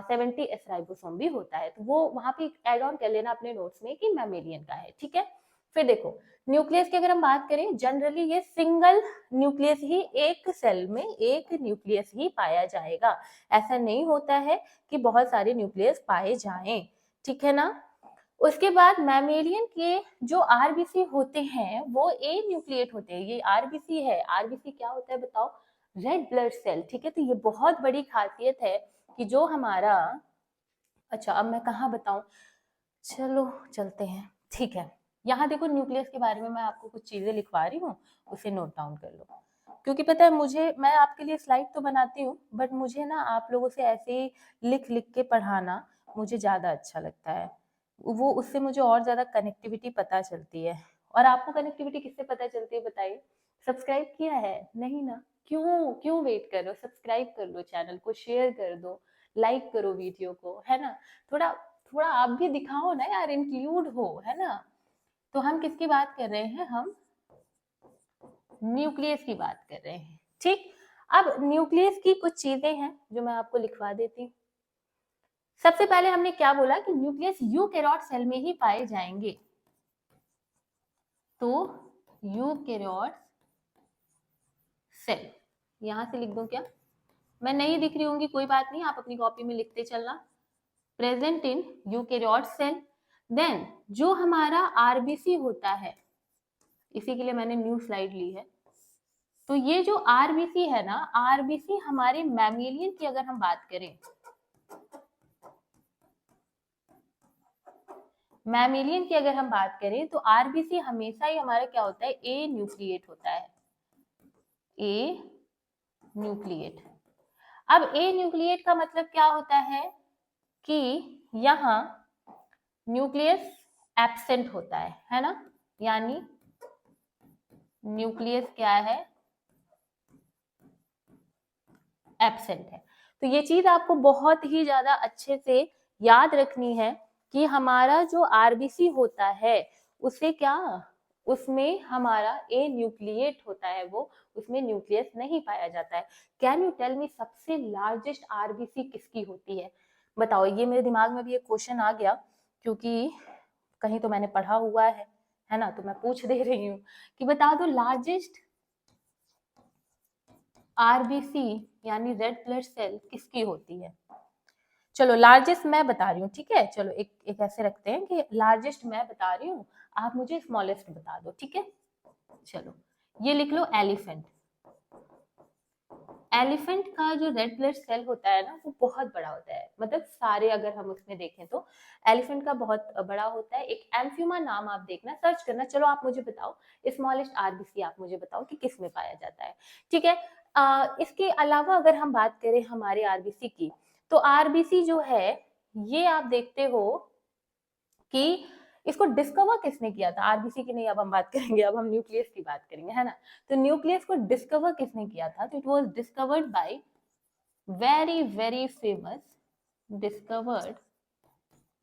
70S राइबोसोम भी होता है, तो वो वहां पे एड ऑन कर लेना अपने नोट्स में कि मैमेलियन का है, ठीक है। फिर देखो न्यूक्लियस की अगर हम बात करें, जनरली ये सिंगल न्यूक्लियस ही, एक सेल में एक न्यूक्लियस ही पाया जाएगा, ऐसा नहीं होता है कि बहुत सारे न्यूक्लियस पाए जाएं, ठीक है ना। उसके बाद मैमेलियन के जो आरबीसी होते हैं वो ए न्यूक्लिएट होते हैं, ये आरबीसी है, आरबीसी क्या होता है बताओ, रेड ब्लड सेल, ठीक है। तो ये बहुत बड़ी खासियत है कि जो हमारा, अच्छा अब मैं कहाँ बताऊं, चलो चलते हैं, ठीक है। यहाँ देखो न्यूक्लियस के बारे में मैं आपको कुछ चीजें लिखवा रही हूँ, उसे नोट डाउन कर लो, क्योंकि पता है मुझे, मैं आपके लिए स्लाइड तो बनाती हूँ बट मुझे ना आप लोगों से ऐसे ही लिख लिख के पढ़ाना मुझे ज्यादा अच्छा लगता है, वो उससे मुझे और ज्यादा कनेक्टिविटी पता चलती है। और आपको कनेक्टिविटी किससे पता चलती है बताइए, सब्सक्राइब किया है नहीं ना, क्यों क्यों वेट कर रहे हो, सब्सक्राइब कर लो, चैनल को शेयर कर दो, लाइक करो वीडियो को, है ना, थोड़ा थोड़ा आप भी दिखाओ ना यार, इंक्लूड हो, है ना। तो हम किसकी बात कर रहे हैं, हम न्यूक्लियस की बात कर रहे हैं, ठीक। अब न्यूक्लियस की कुछ चीजें हैं जो मैं आपको लिखवा देती हूँ। सबसे पहले हमने क्या बोला कि न्यूक्लियस यूकैरियोट सेल में ही पाए जाएंगे, तो यूकैरियोट सेल, यहां से लिख दूं क्या, मैं नहीं दिख रही होंगी कोई बात नहीं, आप अपनी कॉपी में लिखते चलना, present in eukaryote cell. Then जो हमारा आरबीसी होता है, इसी के लिए मैंने न्यू स्लाइड ली है, तो ये जो आरबीसी है ना, आरबीसी हमारे मैमेलियन की अगर हम बात करें, मैमेलियन की अगर हम बात करें तो आरबीसी हमेशा ही हमारा क्या होता है, ए न्यूक्लिएट होता है, ए न्यूक्लिएट। अब ए न्यूक्लिएट का मतलब क्या होता है कि यहाँ न्यूक्लियस एब्सेंट होता है ना, यानी न्यूक्लियस क्या है, एब्सेंट है। तो ये चीज आपको बहुत ही ज्यादा अच्छे से याद रखनी है कि हमारा जो आरबीसी होता है उसे क्या, उसमें हमारा ए न्यूक्लिएट होता है, वो उसमें न्यूक्लियस नहीं पाया जाता है। कैन यू टेल मी सबसे लार्जेस्ट आरबीसी किसकी होती है? बताओ। ये मेरे दिमाग में भी एक क्वेश्चन आ गया क्योंकि कहीं तो मैंने पढ़ा हुआ है ना, तो मैं पूछ दे रही हूँ कि बता दो लार्जेस्ट आरबीसी यानी रेड ब्लड सेल किसकी होती है? चलो लार्जेस्ट मैं बता रही हूँ, ठीक है। चलो एक ऐसे रखते हैं कि लार्जेस्ट मैं बता रही हूँ, आप मुझे स्मॉलेस्ट बता दो, ठीक है। चलो ये लिख लो एलिफेंट। एलिफेंट का जो रेड ब्लड सेल होता है ना वो बहुत बड़ा होता है, मतलब सारे अगर हम उसमें देखें तो एलिफेंट का बहुत बड़ा होता है। एक एम्फियोमा नाम आप देखना, सर्च करना। चलो आप मुझे बताओ स्मॉलेस्ट आरबीसी, आप मुझे बताओ कि किस में पाया जाता है, ठीक है। इसके अलावा अगर हम बात करें हमारे आरबीसी की, तो आरबीसी जो है ये आप देखते हो कि इसको डिस्कवर किसने किया था। आरबीसी की नहीं अब हम बात करेंगे, अब हम न्यूक्लियस की बात करेंगे, है ना। तो न्यूक्लियस को डिस्कवर किसने किया था? तो it was discovered bye very very famous, discovered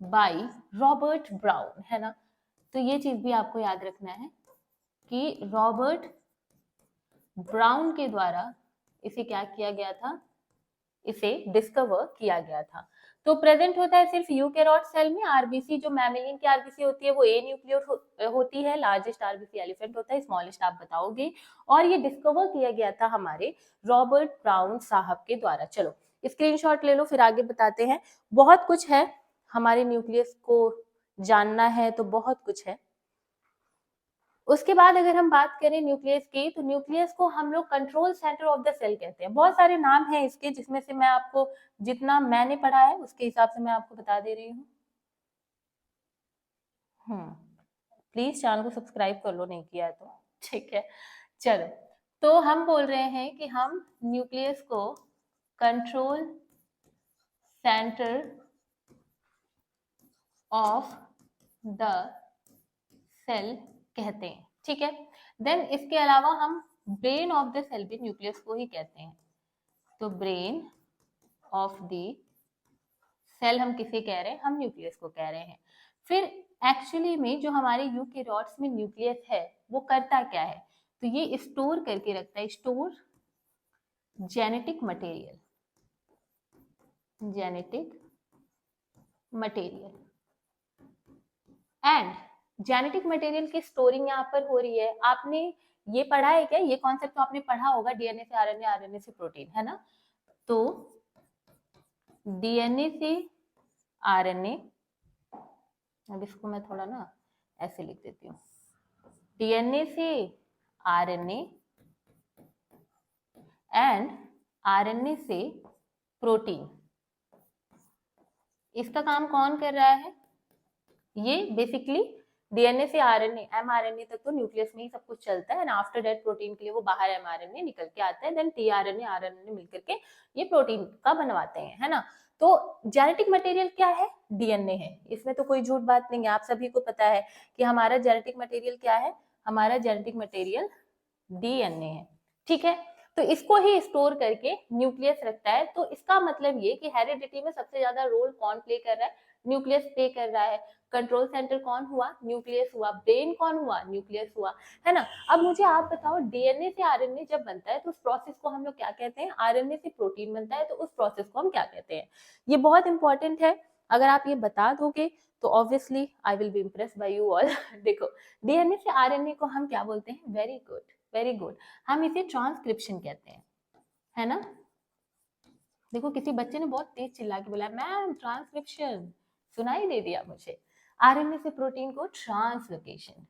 by Robert brown, है ना। तो ये चीज भी आपको याद रखना है कि रॉबर्ट ब्राउन के द्वारा इसे क्या किया गया था, इसे डिस्कवर किया गया था। तो प्रेजेंट होता है सिर्फ यूकेरोट सेल में। आरबीसी जो मैमेलियन की आरबीसी होती है वो ए न्यूक्लियर होती है। लार्जेस्ट आरबीसी एलिफेंट होता है, स्मॉलेस्ट आप बताओगे। और ये डिस्कवर किया गया था हमारे रॉबर्ट ब्राउन साहब के द्वारा। चलो स्क्रीनशॉट ले लो, फिर आगे बताते हैं। बहुत कुछ है, हमारे न्यूक्लियस को जानना है तो बहुत कुछ है। उसके बाद अगर हम बात करें न्यूक्लियस की, तो न्यूक्लियस को हम लोग control centre of the cell कहते हैं। बहुत सारे नाम हैं इसके, जिसमें से मैं आपको जितना मैंने पढ़ा है उसके हिसाब से मैं आपको बता दे रही हूँ। प्लीज चैनल को सब्सक्राइब कर लो, नहीं किया है तो, ठीक है। चलो तो हम बोल रहे हैं कि हम न्यूक्लियस को control centre of the cell कहते हैं, ठीक है। देन इसके अलावा हम ब्रेन ऑफ द सेल भी न्यूक्लियस को ही कहते हैं। तो ब्रेन ऑफ द सेल हम किसे कह रहे हैं? हम न्यूक्लियस को कह रहे हैं। फिर एक्चुअली में जो हमारे यूकेरियोट्स में न्यूक्लियस है वो करता क्या है? तो ये स्टोर करके रखता है, store genetic material, genetic material. And genetic material की स्टोरिंग यहाँ पर हो रही है। आपने ये पढ़ा है क्या? ये कॉन्सेप्ट तो आपने पढ़ा होगा, डीएनए से आरएनए, आरएनए से प्रोटीन, है ना। तो डीएनए से आरएनए, अब इसको मैं थोड़ा ना ऐसे लिख देती हूँ, डीएनए से आरएनए एंड आरएनए से प्रोटीन। इसका काम कौन कर रहा है? ये बेसिकली डीएनए से आरएनए, एमआरएनए तक तो न्यूक्लियस में ही सब कुछ चलता है, एंड आफ्टर दैट प्रोटीन के लिए वो बाहर एमआरएनए निकल के आता है, देन टीआरएनए आरएनए मिलकर के ये प्रोटीन का बनवाते हैं, है ना। तो जेनेटिक मटेरियल क्या है? डीएनए है। इसमें तो कोई झूठ बात नहीं है, आप सभी को पता है कि हमारा जेनेटिक मटेरियल क्या है। हमारा जेनेटिक मटेरियल डीएनए है, ठीक है। तो इसको ही स्टोर करके न्यूक्लियस रखता है। तो इसका मतलब ये कि हेरिडिटी में सबसे ज्यादा रोल कौन प्ले कर रहा है? न्यूक्लियस प्ले कर रहा है। कंट्रोल सेंटर कौन हुआ? न्यूक्लियस हुआ। ब्रेन कौन हुआ? न्यूक्लियस हुआ, है ना। अब मुझे आप बताओ, डीएनए से आरएनए जब बनता है तो उस प्रोसेस को हम लोग क्या कहते हैं? आरएनए से प्रोटीन बनता है तो उस प्रोसेस को हम क्या कहते हैं? ये बहुत इंपॉर्टेंट है। अगर आप ये बता दोगे तो obviously I will be impressed by you all. देखो डीएनए से आरएनए को हम क्या बोलते हैं? वेरी गुड, वेरी गुड, हम इसे ट्रांसक्रिप्शन कहते हैं, है ना। देखो किसी बच्चे ने बहुत तेज चिल्ला के बोला मैम ट्रांसक्रिप्शन, सुनाई दे दिया मुझे। आरएनए से प्रोटीन को ट्रांसलोकेशन,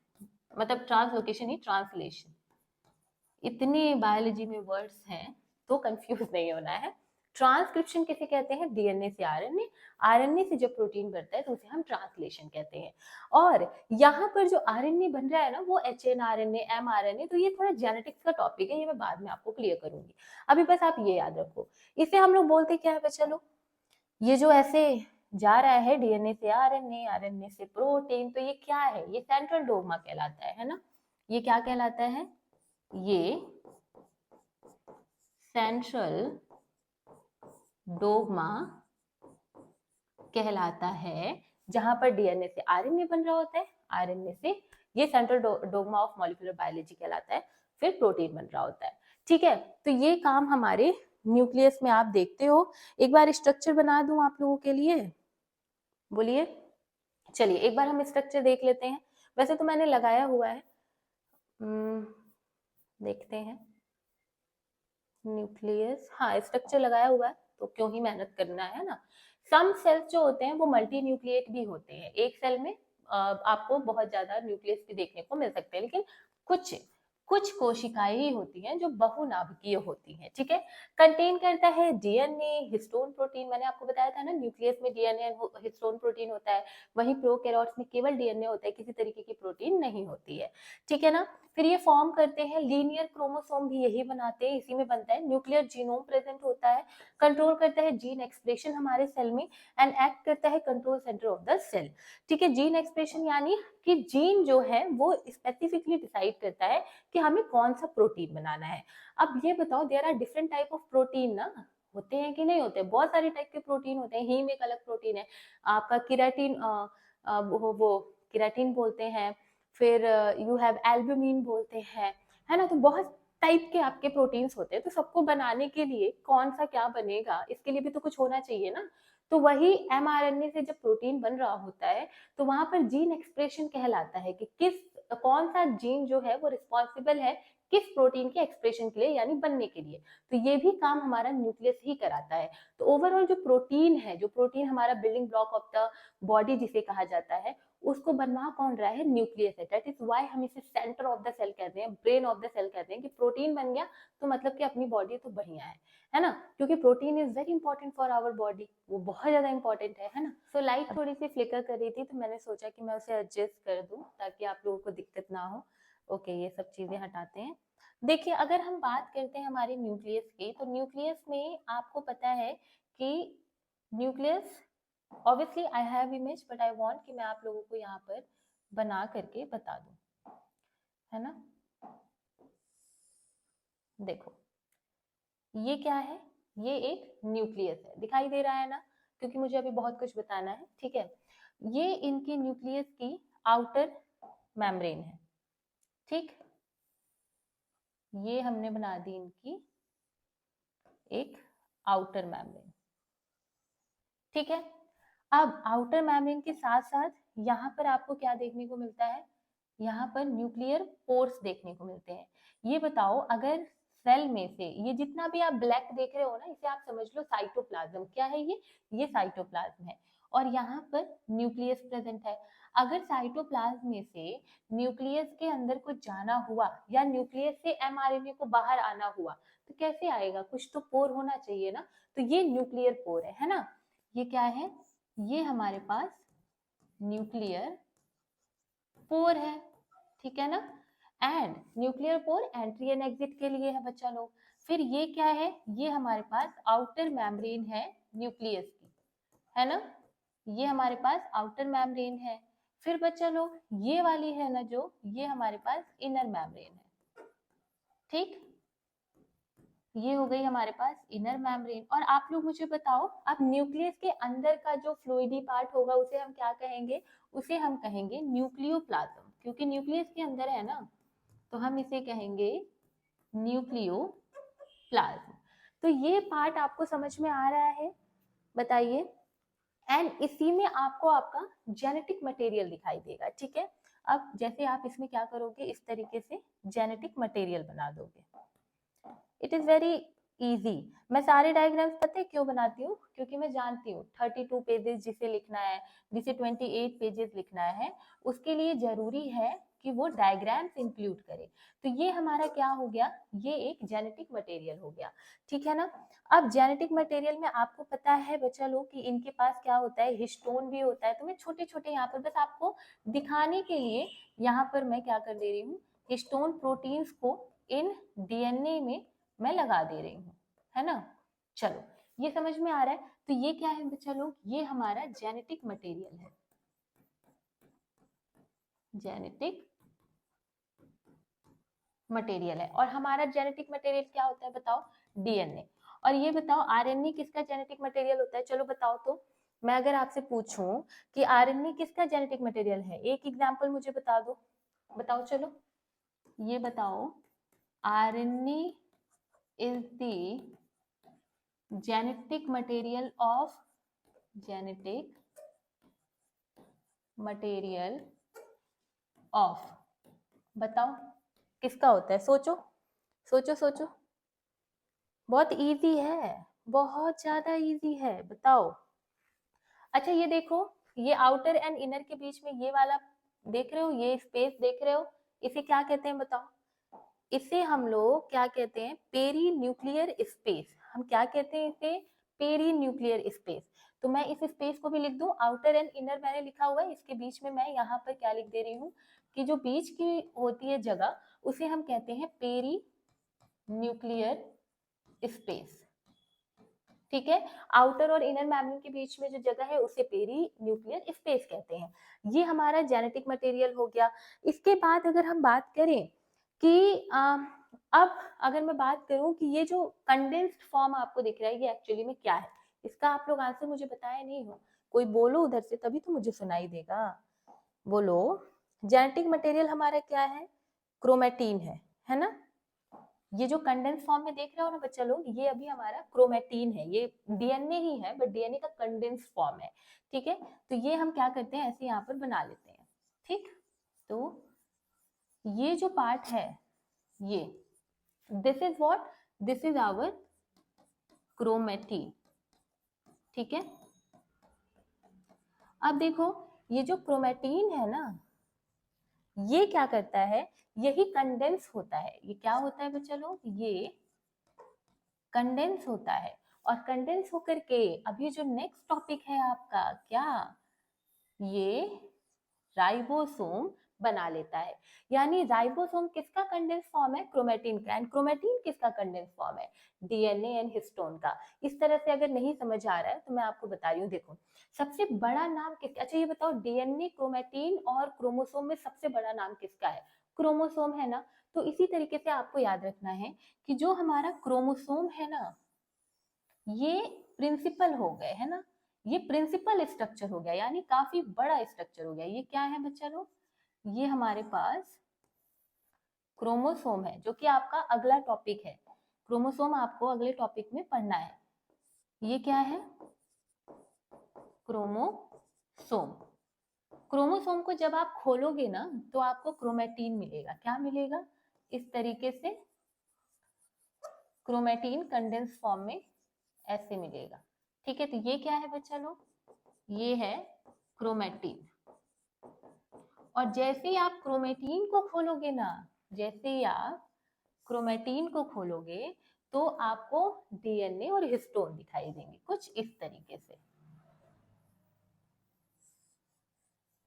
मतलब ट्रांसलोकेशन ही ट्रांसलेशन। इतने बायोलॉजी में वर्ड्स हैं तो कंफ्यूज नहीं होना है। ट्रांसक्रिप्शन किसे कहते हैं? डीएनए से आरएनए, आरएनए से जब प्रोटीन बनता है तो उसे हम ट्रांसलेशन कहते हैं। और यहाँ पर जो आरएनए बन रहा है ना वो एचएनआरएनए, एमआरएनए, तो ये थोड़ा जेनेटिक्स का टॉपिक है, ये मैं बाद में आपको क्लियर करूंगी। अभी बस आप ये याद रखो, इसे हम लोग बोलते क्या है बच्चा लोग? ये जो ऐसे जा रहा है डीएनए से आरएनए, आरएनए से प्रोटीन, तो ये क्या है? ये सेंट्रल डोग्मा कहलाता है ना। ये क्या कहलाता है? ये सेंट्रल डोग्मा कहलाता है, जहां पर डीएनए से आरएनए बन रहा होता है, आरएनए से ये central dogma of molecular biology कहलाता है, फिर प्रोटीन बन रहा होता है। ठीक है, तो ये काम हमारे न्यूक्लियस में आप देखते हो। एक बार स्ट्रक्चर बना दूं आप लोगों के लिए, बोलिए। चलिए एक बार हम स्ट्रक्चर देख लेते हैं। वैसे तो मैंने लगाया हुआ है, देखते हैं न्यूक्लियस। हाँ, स्ट्रक्चर लगाया हुआ है तो क्यों ही मेहनत करना है ना। सम सेल्स जो होते हैं वो मल्टी न्यूक्लिएट भी होते हैं। एक सेल में आपको बहुत ज्यादा न्यूक्लियस भी देखने को मिल सकते हैं, लेकिन कुछ कुछ कोशिकाएं ही होती हैं जो बहुनाभिकीय होती हैं। ठीक है, कंटेन करता है डीएनए, हिस्टोन प्रोटीन। मैंने आपको बताया था ना, न्यूक्लियस में डीएनए हिस्टोन प्रोटीन होता है, वहीं प्रोकैरियोट्स में केवल डीएनए होता है, किसी तरीके की प्रोटीन नहीं होती है। ठीक है ना। फिर ये फॉर्म करते हैं लीनियर क्रोमोसोम, भी यही बनाते हैं, इसी में बनता है। न्यूक्लियर जीनोम प्रेजेंट होता है, कंट्रोल करता है जीन एक्सप्रेशन हमारे सेल में, एंड एक्ट करता है control centre of the cell. ठीक है, जीन एक्सप्रेशन यानी कि जीन जो है वो स्पेसिफिकली डिसाइड करता है कि हमें कौन सा प्रोटीन बनाना है। अब ये बताओ, there are different type of protein ना, होते हैं कि नहीं होते? बहुत सारे टाइप के प्रोटीन होते हैं। हीम एक अलग प्रोटीन है आपका, केराटिन वो केराटिन बोलते हैं, फिर यू हैव एल्ब्यूमिन बोलते हैं, है ना। तो बहुत टाइप के आपके प्रोटीन्स होते हैं, तो सबको बनाने के लिए कौन सा क्या बनेगा, इसके लिए भी तो कुछ होना चाहिए ना। तो वही एमआरएनए से जब प्रोटीन बन रहा होता है तो वहां पर जीन एक्सप्रेशन कहलाता है कि कौन सा जीन जो है वो रिस्पॉन्सिबल है किस प्रोटीन के एक्सप्रेशन के लिए, यानी बनने के लिए। तो ये भी काम हमारा न्यूक्लियस ही कराता है। तो ओवरऑल जो प्रोटीन है, जो प्रोटीन हमारा building block of the body जिसे कहा जाता है, उसको बनवा कौन रहा है? न्यूक्लियस है। दैट इज व्हाई हम इसे सेंटर ऑफ द सेल कहते हैं, ब्रेन ऑफ द सेल कहते हैं, कि प्रोटीन बन गया तो मतलब कि अपनी बॉडी तो बढ़िया है ना। क्योंकि protein is very important for our body, वो बहुत ज्यादा इंपॉर्टेंट है ना। सो लाइट थोड़ी सी फ्लिकर कर रही थी तो मैंने सोचा कि मैं उसे एडजस्ट कर दूं ताकि आप लोगों को दिक्कत ना हो। ओके, ये सब चीजें हटाते हैं। देखिए, अगर हम बात करते हैं हमारे न्यूक्लियस की, तो न्यूक्लियस में आपको पता है कि nucleus, obviously I have image but I want कि मैं आप लोगों को यहाँ पर बना करके बता दूं, है ना। देखो, ये क्या है? ये एक न्यूक्लियस है, दिखाई दे रहा है ना, क्योंकि मुझे अभी बहुत कुछ बताना है। ठीक है, ये इनकी न्यूक्लियस की आउटर मेम्ब्रेन है। ठीक, ये हमने बना दी इनकी एक आउटर मेम्ब्रेन। ठीक है, अब आउटर मेम्ब्रेन के साथ साथ यहाँ पर आपको क्या देखने को मिलता है? यहाँ पर न्यूक्लियर पोर्स देखने को मिलते हैं। ये बताओ, अगर सेल में से ये जितना भी आप ब्लैक देख रहे हो ना, इसे आप समझ लो साइटोप्लाज्म। क्या है ये साइटोप्लाज्म है, और यहाँ पर न्यूक्लियस प्रेजेंट है। अगर साइटोप्लाज्म में से न्यूक्लियस के अंदर कुछ जाना हुआ, या न्यूक्लियस से एमआरएनए को बाहर आना हुआ, तो कैसे आएगा? कुछ तो पोर होना चाहिए ना। तो ये न्यूक्लियर पोर है ना। ये क्या है? ये हमारे पास न्यूक्लियर पोर है। ठीक है ना। And nuclear pore entry and exit के लिए है बच्चा लोग। फिर ये क्या है? ये हमारे पास आउटर मेम्ब्रेन है न्यूक्लियस की, है ना। ये हमारे पास आउटर मेम्ब्रेन है। फिर बच्चा लोग ये वाली है ना, जो ये हमारे पास इनर मेम्ब्रेन है। ठीक, ये हो गई हमारे पास इनर मेम्ब्रेन। और आप लोग मुझे बताओ, अब न्यूक्लियस के अंदर का जो फ्लूइडी पार्ट होगा उसे हम क्या कहेंगे? उसे हम कहेंगे न्यूक्लियोप्लाज्म, क्योंकि न्यूक्लियस के अंदर है ना, तो हम इसे कहेंगे न्यूक्लियोप्लाज्म। तो ये पार्ट आपको समझ में आ रहा है? बताइए। एंड इसी में आपको आपका जेनेटिक मटेरियल दिखाई देगा। ठीक है, अब जैसे आप इसमें क्या करोगे, इस तरीके से जेनेटिक मटेरियल बना दोगे। It is very easy. मैं सारे डायग्राम्स पता है क्यों बनाती हूँ? क्योंकि मैं जानती हूँ 32 पेजेस जिसे लिखना है, जिसे 28 पेजेस लिखना है, उसके लिए जरूरी है कि वो डायग्राम्स इंक्लूड करे। तो ये हमारा क्या हो गया? ये एक जेनेटिक मटेरियल हो गया। ठीक है ना। अब जेनेटिक मटेरियल में आपको पता है बच्चा लोग कि इनके पास क्या होता है? हिस्टोन भी होता है। तो मैं छोटे छोटे यहाँ पर बस आपको दिखाने के लिए यहाँ पर मैं क्या कर दे रही हूँ, हिस्टोन प्रोटीन्स को इन डीएनए में मैं लगा दे रही हूँ, है ना। चलो, ये समझ में आ रहा है। तो ये क्या है बच्चा लोग? ये हमारा जेनेटिक मटेरियल है, जेनेटिक मटेरियल है। और हमारा जेनेटिक मटेरियल क्या होता है बताओ? डीएनए। और ये बताओ आरएनए किसका जेनेटिक मटेरियल होता है, चलो बताओ तो। मैं अगर आपसे पूछूं कि आरएनए किसका जेनेटिक मटेरियल है, एक एग्जांपल मुझे बता दो, बताओ चलो, ये बताओ। RNA is the genetic material of बताओ किसका होता है, सोचो सोचो सोचो। बहुत इजी है, बहुत ज्यादा इजी है, बताओ। अच्छा ये देखो, ये आउटर एंड इनर के बीच में ये वाला देख रहे हो, ये स्पेस देख रहे हो, इसे क्या कहते हैं बताओ। इसे हम लोग क्या कहते हैं, पेरी न्यूक्लियर स्पेस। हम क्या कहते हैं इसे, पेरी न्यूक्लियर स्पेस। तो मैं इस स्पेस को भी लिख दूं, आउटर एंड इनर मैंने लिखा हुआ है, इसके बीच में मैं यहाँ पर क्या लिख दे रही हूँ कि जो बीच की होती है जगह उसे हम कहते हैं पेरी न्यूक्लियर स्पेस। ठीक है, आउटर और इनर मेम्ब्रेन के बीच में जो जगह है उसे पेरी न्यूक्लियर स्पेस कहते हैं। ये हमारा जेनेटिक मटेरियल हो गया। इसके बाद अगर हम बात करें कि अब अगर मैं बात करूं कि ये जो कंडेंस्ड फॉर्म आपको दिख रहा है ये एक्चुअली में क्या है, इसका आप लोग आंसर मुझे बताया नहीं हो, कोई बोलो उधर से तभी तो मुझे सुनाई देगा, बोलो। जेनेटिक मटेरियल हमारा क्या है, क्रोमेटीन है ना। ये जो कंडेंस फॉर्म में देख रहे हो ना बच्चा लोग, ये अभी हमारा क्रोमेटीन है, ये डीएनए ही है बट डीएनए का कंडेंस फॉर्म है। ठीक है, तो ये हम क्या करते हैं ऐसे यहाँ पर बना लेते हैं। ठीक, तो ये जो पार्ट है ये, this is what, this is our chromatin. ठीक है, अब देखो ये जो क्रोमेटीन है ना, ये क्या करता है, यही कंडेंस होता है। ये क्या होता है बच्चा लोग, ये कंडेंस होता है। और कंडेंस होकर के अभी जो नेक्स्ट टॉपिक है आपका क्या, ये राइबोसोम बना लेता है। यानी राइबोसोम किसका कंडेंस फॉर्म है, क्रोमेटिन का। एंड क्रोमेटिन किसका कंडेंस फॉर्म है, डीएनए एंड हिस्टोन का। इस तरह से अगर नहीं समझ आ रहा है तो मैं आपको बता रही हूँ, देखो सबसे बड़ा नाम किस, अच्छा ये बताओ डीएनए, क्रोमेटिन और क्रोमोसोम में सबसे बड़ा नाम किसका है, क्रोमोसोम है ना। तो इसी तरीके से आपको याद रखना है कि जो हमारा क्रोमोसोम है ना, ये प्रिंसिपल हो गए है ना, ये प्रिंसिपल स्ट्रक्चर हो गया, यानी काफी बड़ा स्ट्रक्चर हो गया। ये क्या है बच्चा लोग, ये हमारे पास क्रोमोसोम है, जो कि आपका अगला टॉपिक है। क्रोमोसोम आपको अगले टॉपिक में पढ़ना है। ये क्या है, क्रोमोसोम। क्रोमोसोम को जब आप खोलोगे ना तो आपको क्रोमेटीन मिलेगा, क्या मिलेगा, इस तरीके से क्रोमेटीन कंडेंस फॉर्म में ऐसे मिलेगा। ठीक है, तो ये क्या है बच्चा लोग, ये है क्रोमेटीन। और जैसे ही आप क्रोमेटीन को खोलोगे ना, जैसे ही आप क्रोमेटीन को खोलोगे तो आपको डीएनए और हिस्टोन दिखाई देंगे कुछ इस तरीके से।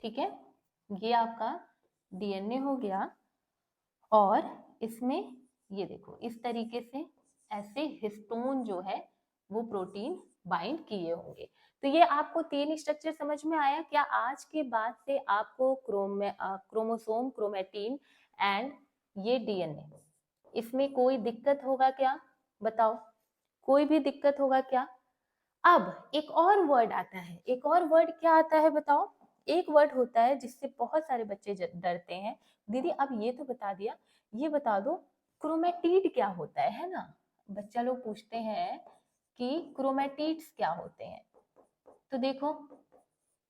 ठीक है, ये आपका डीएनए हो गया और इसमें ये देखो इस तरीके से ऐसे हिस्टोन जो है वो प्रोटीन बाइंड किए होंगे। तो ये आपको तीन स्ट्रक्चर समझ में आया क्या, आज के बाद से आपको क्रोमोसोम, क्रोमेटीन एंड ये डीएनए, इसमें कोई दिक्कत होगा क्या, बताओ, कोई भी दिक्कत होगा क्या। अब एक और वर्ड आता है, एक और वर्ड क्या आता है बताओ, एक वर्ड होता है जिससे बहुत सारे बच्चे डरते हैं, दीदी अब ये तो बता दिया, ये बता दो क्रोमेटिड क्या होता है ना। बच्चा लोग पूछते हैं कि क्रोमेटिड्स क्या होते हैं। तो देखो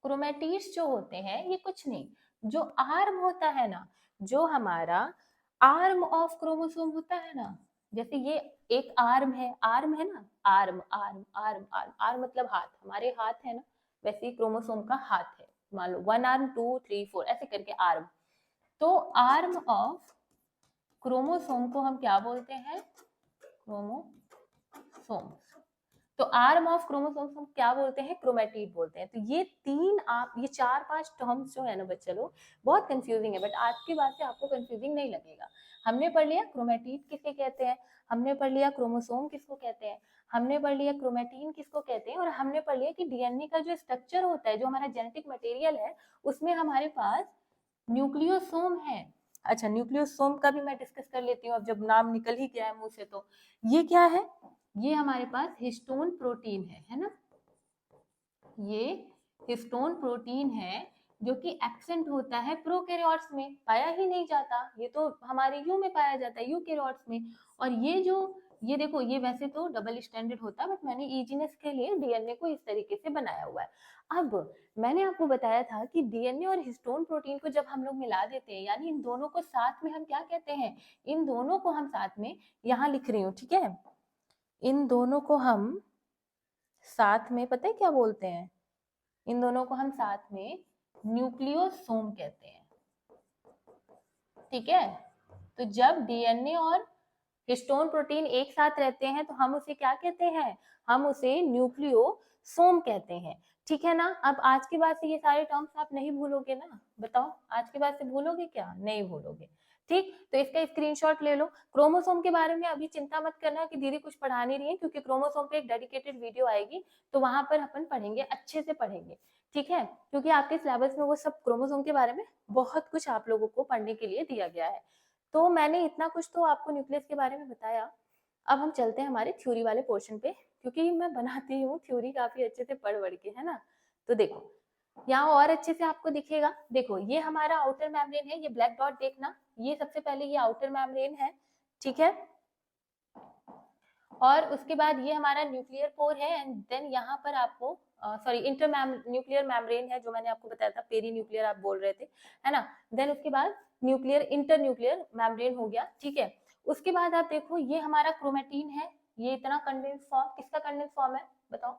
क्रोमेटिड्स जो होते हैं ये कुछ नहीं, जो आर्म होता है ना, जो हमारा आर्म ऑफ क्रोमोसोम होता है ना, जैसे ये एक आर्म है ना, arm arm arm arm arm मतलब हाथ, हमारे हाथ है ना, वैसे ही क्रोमोसोम का हाथ है, मान लो 1 आर्म 2 3 4 ऐसे करके आर्म। तो आर्म ऑफ क्रोमोसोम को हम क्या बोलते हैं, क्रोमोसोम। तो आर्म ऑफ क्रोमोसोम्स हम क्या बोलते हैं, क्रोमेटिड बोलते हैं। तो ये तीन, आप ये 4-5 टर्म्स जो है ना बच्चे लोग बहुत कंफ्यूजिंग है, बट आज के बाद से आपको कंफ्यूजिंग नहीं लगेगा। हमने पढ़ लिया क्रोमेटिड किसे कहते हैं, हमने पढ़ लिया क्रोमोसोम किसको कहते हैं, हमने पढ़ लिया क्रोमेटीन किसको कहते हैं, और हमने पढ़ लिया कि डीएनए का जो स्ट्रक्चर होता है, जो हमारा जेनेटिक मटेरियल है, उसमें हमारे पास न्यूक्लियोसोम है। अच्छा न्यूक्लियोसोम का भी मैं डिस्कस कर लेती हूँ, अब जब नाम निकल ही गया है मुंह से तो ये क्या है, ये हमारे पास हिस्टोन प्रोटीन है ना, ये हिस्टोन प्रोटीन है जो कि एब्सेंट होता है प्रोकैरियोट्स में, पाया ही नहीं जाता, ये तो हमारे यू में पाया जाता है, यूकैरियोट्स में। और ये देखो, ये वैसे तो डबल स्टैंडर्ड होता है, बट मैंने इजीनेस के लिए डीएनए को इस तरीके से बनाया हुआ है। अब मैंने आपको बताया था कि डीएनए और हिस्टोन प्रोटीन को जब हम लोग मिला देते हैं, यानी इन दोनों को साथ में हम क्या कहते हैं, इन दोनों को हम साथ में, यहाँ लिख रही हूँ, ठीक है, इन दोनों को हम साथ में पता है क्या बोलते हैं, इन दोनों को हम साथ में न्यूक्लियोसोम कहते हैं, ठीक है। तो जब डीएनए और हिस्टोन प्रोटीन एक साथ रहते हैं तो हम उसे क्या कहते हैं, हम उसे न्यूक्लियोसोम कहते हैं, ठीक है ना। अब आज के बाद से ये सारे टर्म्स आप नहीं भूलोगे ना, बताओ आज के बाद से भूलोगे क्या, नहीं भूलोगे, ठीक। तो इसका स्क्रीनशॉट ले लो। क्रोमोसोम के बारे में अभी चिंता मत करना कि दीदी कुछ पढ़ा नहीं रही है, क्योंकि क्रोमोसोम पे एक डेडिकेटेड वीडियो आएगी, तो वहां पर अपन पढ़ेंगे, अच्छे से पढ़ेंगे, ठीक है, क्योंकि आपके सिलेबस में वो सब क्रोमोसोम के बारे में बहुत कुछ आप लोगों को पढ़ने के लिए दिया गया है। तो मैंने इतना कुछ तो आपको न्यूक्लियस के बारे में बताया। अब हम चलते हैं हमारे थ्योरी वाले पोर्शन पे, क्योंकि मैं बनाती हूँ थ्योरी काफी अच्छे से पढ़ के, है ना। तो देखो यहाँ और अच्छे से आपको दिखेगा, देखो ये हमारा आउटर मेम्ब्रेन है, ये ब्लैक डॉट देखना, ये सबसे पहले ये आउटर मेम्ब्रेन है, ठीक है। और उसके बाद ये हमारा न्यूक्लियर पोर है, एंड देन यहाँ पर आपको सॉरी इंटर न्यूक्लियर मेम्ब्रेन है, जो मैंने आपको बताया था, पेरी न्यूक्लियर आप बोल रहे थे, है ना। देन उसके बाद न्यूक्लियर इंटर न्यूक्लियर मेम्ब्रेन हो गया, ठीक है। उसके बाद आप देखो ये हमारा क्रोमेटिन है, ये इतना कंडेंस फॉर्म, किसका कंडेंस फॉर्म है बताओ,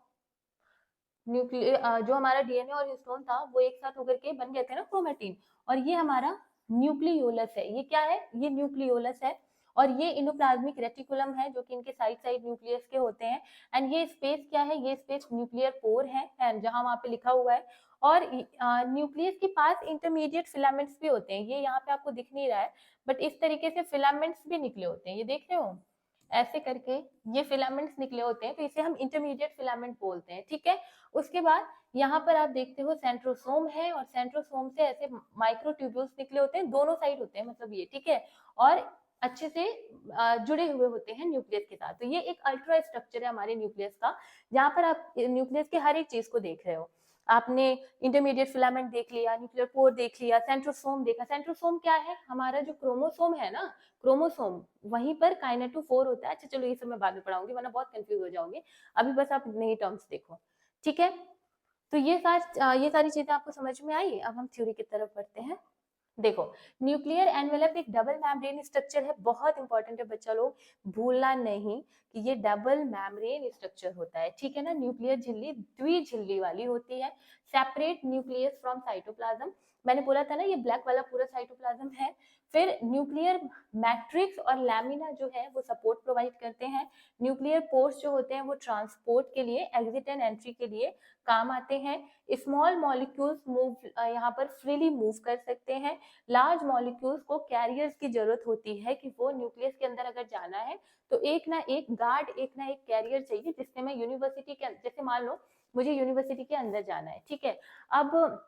न्यूक्लियर जो हमारा डीएनए और हिस्टोन था वो एक साथ होकर के बन गए थे ना क्रोमेटिन, और ये हमारा न्यूक्लियोलस है, ये क्या है, ये न्यूक्लियोलस है। और ये इनोप्लाज्मिक रेटिकुलम है, जो कि इनके साइड साइड न्यूक्लियस के होते हैं। एंड ये स्पेस क्या है, ये स्पेस न्यूक्लियर पोर है, एंड जहां वहां पे लिखा हुआ है। और न्यूक्लियस के पास इंटरमीडिएट फिलामेंट्स भी होते हैं, ये यहाँ पे आपको दिख नहीं रहा है, बट इस तरीके से फिलामेंट्स भी निकले होते हैं, ये देख रहे हो, ऐसे करके ये फिलामेंट्स निकले होते हैं, तो इसे हम इंटरमीडिएट फिलामेंट बोलते हैं, ठीक है। उसके बाद यहाँ पर आप देखते हो सेंट्रोसोम है, और सेंट्रोसोम से ऐसे माइक्रोट्यूब्यूल्स निकले होते हैं, दोनों साइड होते हैं, मतलब ये, ठीक है, और अच्छे से जुड़े हुए होते हैं न्यूक्लियस के साथ। तो ये एक अल्ट्रा स्ट्रक्चर है हमारे न्यूक्लियस का, जहाँ पर आप न्यूक्लियस के हर एक चीज को देख रहे हो। आपने इंटरमीडिएट फिलामेंट देख लिया, न्यूक्लियर पोर देख लिया, सेंट्रोसोम देखा। सेंट्रोसोम क्या है, हमारा जो क्रोमोसोम है ना, क्रोमोसोम वहीं पर काइनेटोफोर होता है। अच्छा चलो ये सब मैं बाद में पढ़ाऊंगी, वरना बहुत कंफ्यूज हो जाओगे, अभी बस आप नई टर्म्स देखो, ठीक है। तो ये सारी चीजें आपको समझ में आई। अब हम थ्योरी की तरफ बढ़ते हैं। देखो न्यूक्लियर एनवेलप एक डबल मैम्ब्रेन स्ट्रक्चर है, बहुत इंपॉर्टेंट है बच्चा लोग, भूलना नहीं कि ये डबल मैम्ब्रेन स्ट्रक्चर होता है, ठीक है ना। न्यूक्लियर झिल्ली द्विझिल्ली वाली होती है, सेपरेट न्यूक्लियस फ्रॉम साइटोप्लाज्म, मैंने बोला था ना ये ब्लैक वाला पूरा साइटोप्लाज्म है। फिर न्यूक्लियर मैट्रिक्स और लैमिना जो है वो सपोर्ट प्रोवाइड करते हैं। न्यूक्लियर पोर्स जो होते हैं वो ट्रांसपोर्ट के लिए, एग्जिट एंड एंट्री के लिए काम आते हैं। स्मॉल मॉलिक्यूल्स मूव यहाँ पर फ्रीली मूव कर सकते हैं। लार्ज मॉलिक्यूल्स को कैरियर्स की जरूरत होती है कि वो न्यूक्लियस के अंदर अगर जाना है तो एक ना एक गार्ड, एक ना एक कैरियर चाहिए, जिससे मैं यूनिवर्सिटी के, जैसे मान लो मुझे यूनिवर्सिटी के अंदर जाना है, ठीक है। अब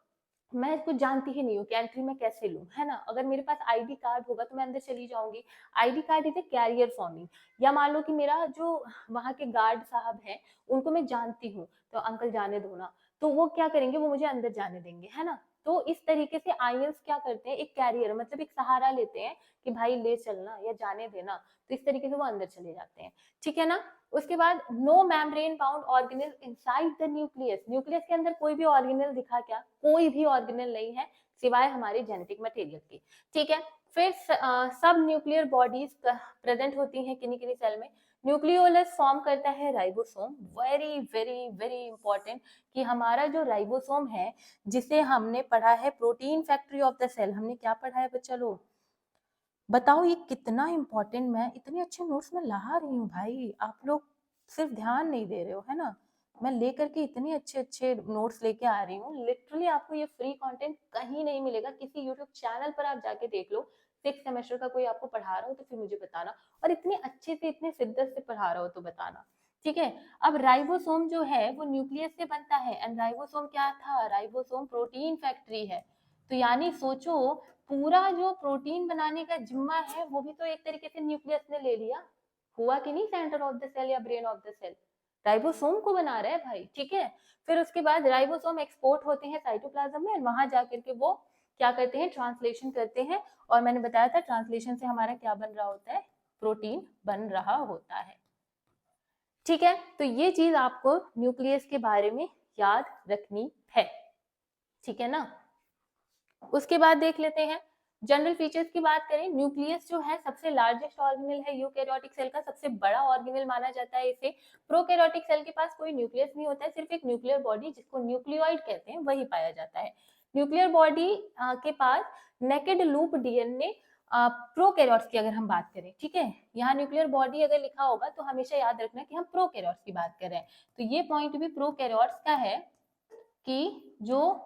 मैं कुछ जानती ही नहीं हूँ कि एंट्री में कैसे लूँ, है ना। अगर मेरे पास आईडी कार्ड होगा तो मैं अंदर चली जाऊंगी, ID card is a carrier for me. या मान लो कि मेरा जो वहाँ के गार्ड साहब हैं उनको मैं जानती हूँ, तो अंकल जाने दो ना, तो वो क्या करेंगे, वो मुझे अंदर जाने देंगे, है ना। तो इस तरीके से आईएल्स क्या करते हैं, एक कैरियर मतलब एक सहारा लेते हैं कि भाई ले चलना या जाने देना, तो इस तरीके से वो अंदर चले जाते हैं, ठीक है ना। उसके बाद no membrane bound organelle inside the nucleus, nucleus के अंदर कोई भी ऑर्गेनेल दिखा क्या, कोई भी ऑर्गेनेल नहीं है सिवाय हमारे जेनेटिक मटेरियल के, ठीक है। फिर सब न्यूक्लियर बॉडीज प्रेजेंट होती हैं किन्हीं किन्हीं सेल में। न्यूक्लियोलस फॉर्म करता है ribosome, very very very important, कि हमारा जो राइबोसोम है जिसे हमने पढ़ा है protein factory of the cell, हमने क्या पढ़ा है बच्चा लोग, बताओ ये कितना इंपॉर्टेंट, मैं इतने अच्छे नोट्स में ला रही हूँ भाई, आप लोग सिर्फ ध्यान नहीं दे रहे हो, है ना। मैं लेकर के इतने अच्छे अच्छे नोट्स लेके आ रही हूँ, लिटरली आपको ये फ्री कंटेंट कहीं नहीं मिलेगा, किसी यूट्यूब चैनल पर आप जाके देख लो, 6 सेमेस्टर का कोई आपको पढ़ा रहा हो तो फिर मुझे बताना, और इतने अच्छे से इतने शिद्दत से पढ़ा रहा हो तो बताना, ठीक है। अब राइबोसोम जो है वो न्यूक्लियस से बनता है, एंड राइबोसोम क्या था, राइबोसोम प्रोटीन फैक्ट्री है। तो यानी सोचो पूरा जो प्रोटीन बनाने का जिम्मा है वो भी तो एक तरीके से न्यूक्लियस ने ले लिया, हुआ कि नहीं सेंटर ऑफ द सेल या brain of the cell, ribosome को बना रहा है भाई, ठीक है। फिर उसके बाद राइबोसोम एक्सपोर्ट होते हैं साइटोप्लाज्म में, वहां जाकर के वो क्या करते हैं, ट्रांसलेशन करते हैं। और मैंने बताया था ट्रांसलेशन से हमारा क्या बन रहा होता है, प्रोटीन बन रहा होता है, ठीक है। तो ये चीज आपको न्यूक्लियस के बारे में याद रखनी है, ठीक है ना। उसके बाद देख लेते हैं जनरल फीचर्स की बात करें। न्यूक्लियस जो है सबसे लार्जेस्ट ऑर्गेनेल है, यूकैरियोटिक सेल का सबसे बड़ा ऑर्गेनेल माना जाता है इसे। प्रोकैरियोटिक सेल के पास कोई न्यूक्लियस नहीं होता है, सिर्फ एक न्यूक्लियर बॉडी जिसको न्यूक्लियोइड कहते हैं वही पाया जाता है। न्यूक्लियर बॉडी के पास नेकेड लूप डीएनए प्रोकैरियोट्स की अगर हम बात करें, ठीक है, यहाँ न्यूक्लियर बॉडी अगर लिखा होगा तो हमेशा याद रखना कि हम प्रोकैरियोट्स की बात कर रहे हैं। तो ये पॉइंट भी प्रोकैरियोट्स का है कि जो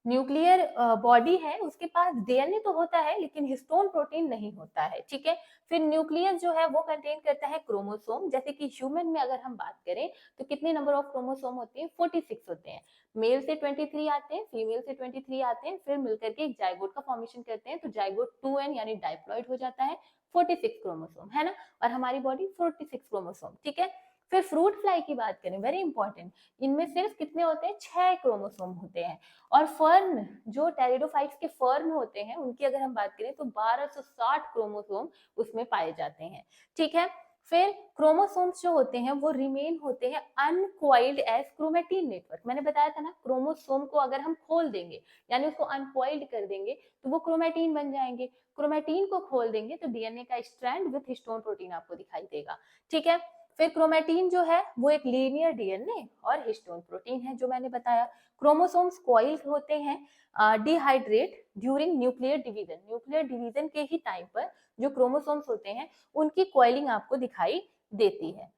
न्यूक्लियर बॉडी है उसके पास डीएनए तो होता है लेकिन हिस्टोन प्रोटीन नहीं होता है, ठीक है। फिर न्यूक्लियस जो है वो कंटेन करता है क्रोमोसोम, जैसे कि ह्यूमन में अगर हम बात करें तो कितने नंबर ऑफ क्रोमोसोम होते हैं, 46 होते हैं। मेल से 23 आते हैं, फीमेल से 23 आते हैं, फिर मिलकर के एक जाइगोट का फॉर्मेशन करते हैं, तो जाइगोट 2n यानी डाइप्लॉइड हो जाता है, 46 क्रोमोसोम है ना। और हमारी बॉडी 46 क्रोमोसोम, ठीक है। फिर फ्रूट फ्लाई की बात करें, वेरी इंपॉर्टेंट, इनमें सिर्फ कितने होते हैं, 6 क्रोमोसोम होते हैं। और फर्न जो टेरिडोफाइट्स के फर्न होते हैं उनकी अगर हम बात करें तो 1260 क्रोमोसोम उसमें पाए जाते हैं, ठीक है। फिर क्रोमोसोम्स जो होते हैं वो रिमेन होते हैं अनकॉइल्ड एज क्रोमेटिन नेटवर्क। मैंने बताया था ना, क्रोमोसोम को अगर हम खोल देंगे यानी उसको अनकॉइल्ड कर देंगे तो वो क्रोमेटिन बन जाएंगे। क्रोमेटिन को खोल देंगे तो डीएनए का स्ट्रैंड विद हिस्टोन प्रोटीन आपको दिखाई देगा, ठीक है। फिर क्रोमेटिन जो है वो एक लीनियर डीएनए और हिस्टोन प्रोटीन है जो मैंने बताया। क्रोमोसोम्स कॉइल होते हैं dehydrate during nuclear division. Nuclear division के ही टाइम पर जो क्रोमोसोम्स होते हैं उनकी कॉइलिंग आपको दिखाई देती है,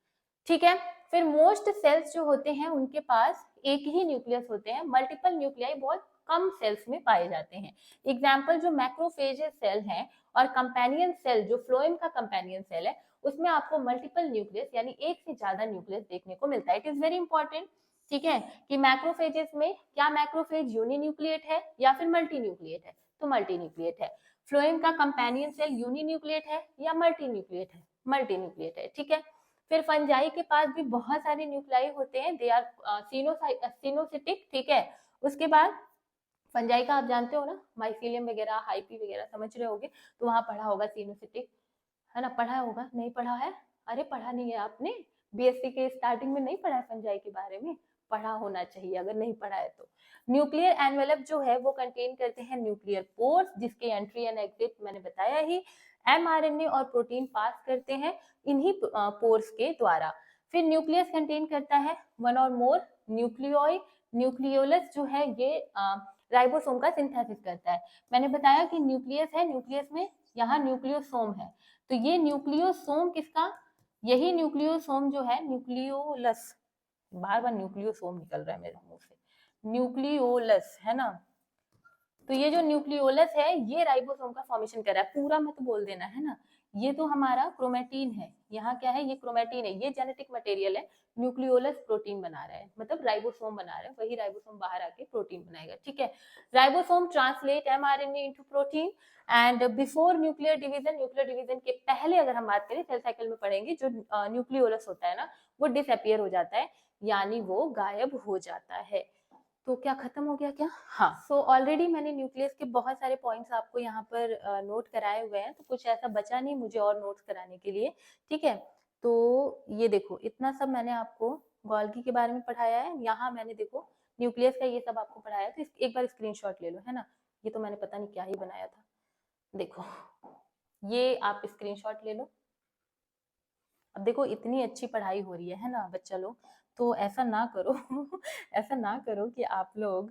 ठीक है। फिर मोस्ट सेल्स जो होते हैं उनके पास एक ही न्यूक्लियस होते हैं, मल्टीपल न्यूक्लियाई बहुत कम सेल्स में पाए जाते हैं। एग्जाम्पल जो मैक्रोफेजेस सेल हैं और कंपेनियन सेल जो फ्लोएम का कंपेनियन सेल है उसमें आपको मल्टीपल न्यूक्लियस यानी एक से ज्यादा न्यूक्लियस देखने को मिलता है। इट इज वेरी इंपॉर्टेंट, ठीक है, कि मैक्रोफेजेस में क्या मैक्रोफेज यूनिन्यूक्लिएट है या फिर मल्टीन्यूक्लिएट है, तो मल्टीन्यूक्लिएट है। फ्लोएम का कंपेनियन सेल यूनिन्यूक्लिएट है या मल्टीन्यूक्लिएट है, मल्टीन्यूक्लिएट है, ठीक है। फिर फंजाई के पास भी बहुत सारे न्यूक्लियाई होते हैं, दे आर सिनोसिटिक, ठीक है। उसके बाद फंजाई का आप जानते हो ना, माइसीलियम वगैरह, हाइपी वगैरह समझ रहे होगे, तो वहां पढ़ा होगा सिनोसिटिक, है ना, पढ़ा होगा, नहीं पढ़ा है, अरे पढ़ा नहीं है आपने, बीएससी के स्टार्टिंग में नहीं पढ़ा है फंजाई के बारे में, पढ़ा होना चाहिए अगर नहीं पढ़ा है तो। न्यूक्लियर एनवेलप जो है वो कंटेन करते हैं न्यूक्लियर पोर्स जिसके एंट्री एंड एग्जिट मैंने बताया ही, एमआरएनए और प्रोटीन पास करते हैं इन्हीं पोर्स के द्वारा। फिर न्यूक्लियस कंटेन करता है वन और मोर न्यूक्लियोइड। न्यूक्लियोलस जो है ये राइबोसोम का सिंथेसिस करता है। मैंने बताया कि न्यूक्लियस है, न्यूक्लियस में यहाँ न्यूक्लियोसोम है, तो ये न्यूक्लियोसोम किसका, यही न्यूक्लियोसोम जो है न्यूक्लियोलस, बार बार न्यूक्लियोसोम निकल रहा है मेरे मुंह से, न्यूक्लियोलस है ना। तो ये जो न्यूक्लियोलस है ये राइबोसोम का फॉर्मेशन कर रहा है, पूरा मत बोल देना है ना। ये तो हमारा क्रोमेटिन है, यहाँ क्या है, ये क्रोमेटिन है, ये जेनेटिक मटेरियल है, न्यूक्लियोलस प्रोटीन बना रहा है, मतलब राइबोसोम बना रहा है, वही राइबोसोम बाहर आके प्रोटीन बनाएगा, ठीक है। Ribosome translate mRNA into protein and before nuclear division, nuclear division के पहले अगर हम बात करें सेल साइकिल में पढ़ेंगे, जो न्यूक्लियोलस होता है ना वो डिसअपियर हो जाता है यानी वो गायब हो जाता है। तो क्या खत्म हो गया क्या, हाँ। सो ऑलरेडी मैंने न्यूक्लियस के बहुत सारे पॉइंट्स आपको यहाँ पर नोट कराए हुए हैं, तो कुछ ऐसा बचा नहीं मुझे और नोट्स कराने के लिए, ठीक है। तो ये देखो इतना सब मैंने आपको गोल्गी के बारे में पढ़ाया है, यहाँ मैंने देखो न्यूक्लियस का ये सब आपको पढ़ाया, तो एक बार स्क्रीनशॉट ले लो, है ना। ये तो मैंने पता नहीं क्या ही बनाया था, देखो ये आप स्क्रीनशॉट ले लो। अब देखो इतनी अच्छी पढ़ाई हो रही है ना बच्चा लोग, तो ऐसा ना करो ऐसा ना करो कि आप लोग